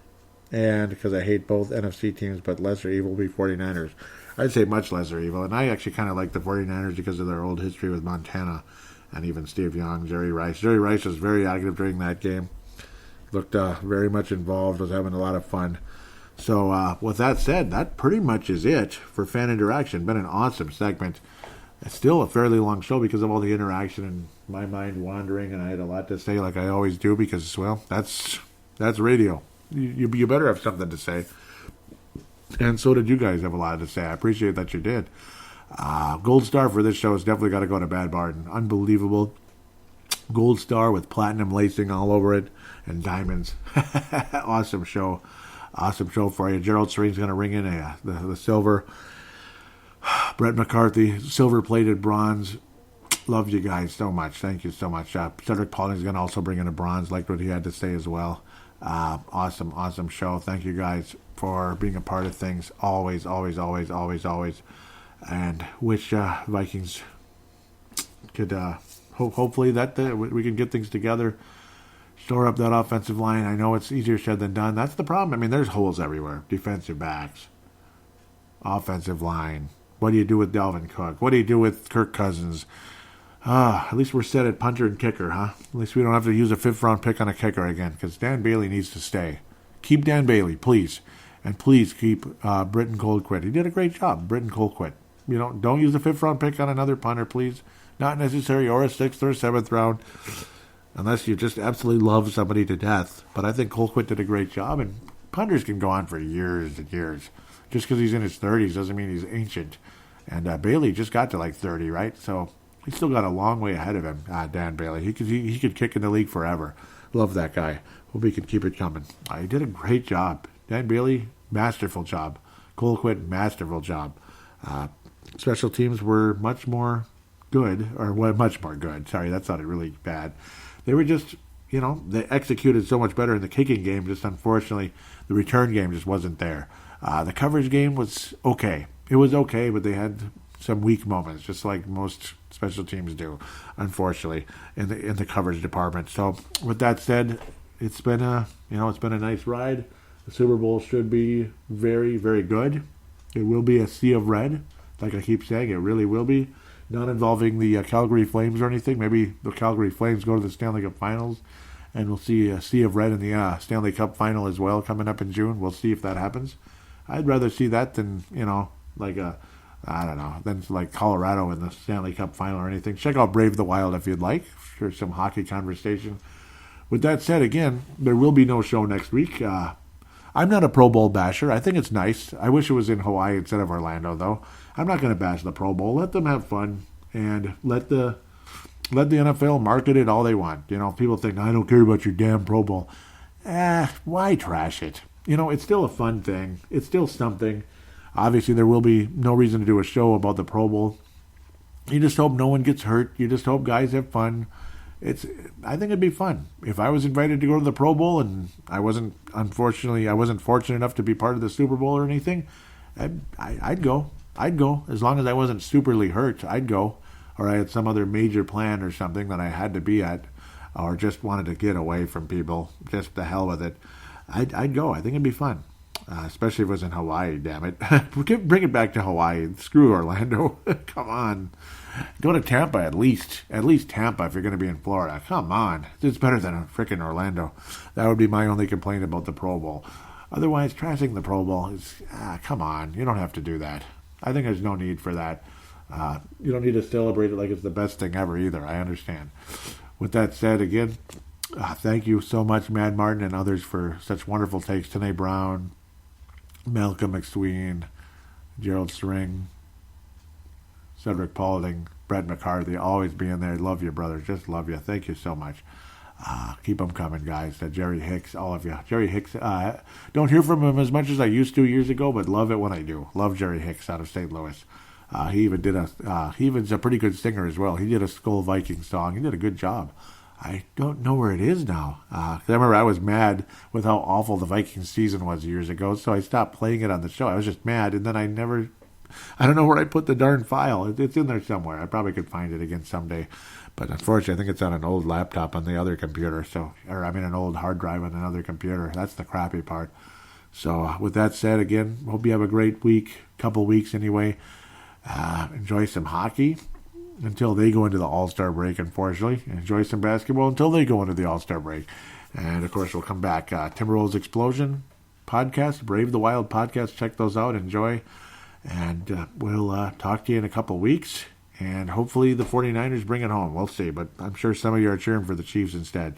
And because I hate both NFC teams, but lesser evil will be 49ers. I'd say much lesser evil. And I actually kind of like the 49ers because of their old history with Montana and even Steve Young, Jerry Rice. Jerry Rice was very active during that game. Looked very much involved, was having a lot of fun. So with that said, that pretty much is it for fan interaction. Been an awesome segment. It's still a fairly long show because of all the interaction and my mind wandering, and I had a lot to say like I always do because, well, that's radio. You better have something to say. And so did you guys have a lot to say. I appreciate that you did. Gold star for this show has definitely got to go to Bad Barton. Unbelievable. Gold star with platinum lacing all over it and diamonds. Awesome show. Awesome show for you. Gerald Serene's going to ring in the silver. Brett McCarthy, silver-plated bronze. Love you guys so much. Thank you so much. Cedric Pauling's going to also bring in a bronze. Liked what he had to say as well. Awesome show. Thank you guys for being a part of things. Always. And wish Vikings could hopefully that we can get things together. Shore up that offensive line. I know it's easier said than done. That's the problem. I mean, there's holes everywhere. Defensive backs, Offensive line. What do you do with Dalvin Cook? What do you do with Kirk Cousins? At least we're set at punter and kicker, huh? At least we don't have to use a 5th-round pick on a kicker again, because Dan Bailey needs to stay. Keep Dan Bailey, please. And please keep Britton Colquitt. He did a great job, Britton Colquitt. Don't use a 5th-round pick on another punter, please. Not necessary, or a 6th or 7th round, unless you just absolutely love somebody to death. But I think Colquitt did a great job, and punters can go on for years and years. Just because he's in his 30s doesn't mean he's ancient. And Bailey just got to like 30, right? So he's still got a long way ahead of him, Dan Bailey. He could kick in the league forever. Love that guy. Hope he can keep it coming. He did a great job. Dan Bailey, masterful job. Colquitt, masterful job. Special teams were much more good. Sorry, that sounded really bad. They were just, they executed so much better in the kicking game. Just unfortunately, the return game just wasn't there. The coverage game was okay. It was okay, but they had some weak moments, just like most special teams do, unfortunately, in the coverage department. So, with that said, it's been a nice ride. The Super Bowl should be very, very good. It will be a sea of red, like I keep saying. It really will be. Not involving the Calgary Flames or anything. Maybe the Calgary Flames go to the Stanley Cup Finals, and we'll see a sea of red in the Stanley Cup Final as well coming up in June. We'll see if that happens. I'd rather see that than, than like Colorado in the Stanley Cup Final or anything. Check out Brave the Wild if you'd like for some hockey conversation. With that said, again, there will be no show next week. I'm not a Pro Bowl basher. I think it's nice. I wish it was in Hawaii instead of Orlando, though. I'm not going to bash the Pro Bowl. Let them have fun and let the NFL market it all they want. People think, I don't care about your damn Pro Bowl. Why trash it? It's still a fun thing. It's still something. Obviously, there will be no reason to do a show about the Pro Bowl. You just hope no one gets hurt. You just hope guys have fun. I think it'd be fun. If I was invited to go to the Pro Bowl and I wasn't fortunate enough to be part of the Super Bowl or anything, I'd go. I'd go. As long as I wasn't superly hurt, I'd go. Or I had some other major plan or something that I had to be at, or just wanted to get away from people. Just the hell with it. I'd go. I think it'd be fun. Especially if it was in Hawaii, damn it. Bring it back to Hawaii. Screw Orlando. Come on. Go to Tampa at least. At least Tampa if you're going to be in Florida. Come on. It's better than a freaking Orlando. That would be my only complaint about the Pro Bowl. Otherwise, trashing the Pro Bowl is, come on. You don't have to do that. I think there's no need for that. You don't need to celebrate it like it's the best thing ever either. I understand. With that said, again, thank you so much, Mad Martin and others, for such wonderful takes. Tanae Brown, Malcolm McSween, Gerald String, Cedric Paulding, Brett McCarthy, always being there. Love you, brother. Just love you. Thank you so much. Keep them coming, guys. Jerry Hicks, all of you. Jerry Hicks, don't hear from him as much as I used to years ago, but love it when I do. Love Jerry Hicks out of St. Louis. He's a pretty good singer as well. He did a Skull Viking song. He did a good job. I don't know where it is now. 'Cause I remember I was mad with how awful the Vikings season was years ago, so I stopped playing it on the show. I was just mad, and then I don't know where I put the darn file. It's in there somewhere. I probably could find it again someday. But unfortunately, I think it's on an old laptop on the other computer. An old hard drive on another computer. That's the crappy part. So with that said, again, hope you have a great week, couple weeks anyway. Enjoy some hockey until they go into the All-Star break, unfortunately. Enjoy some basketball until they go into the All-Star break. And, of course, we'll come back. Timberwolves Explosion podcast, Brave the Wild podcast. Check those out. Enjoy. And we'll talk to you in a couple weeks. And hopefully the 49ers bring it home. We'll see. But I'm sure some of you are cheering for the Chiefs instead.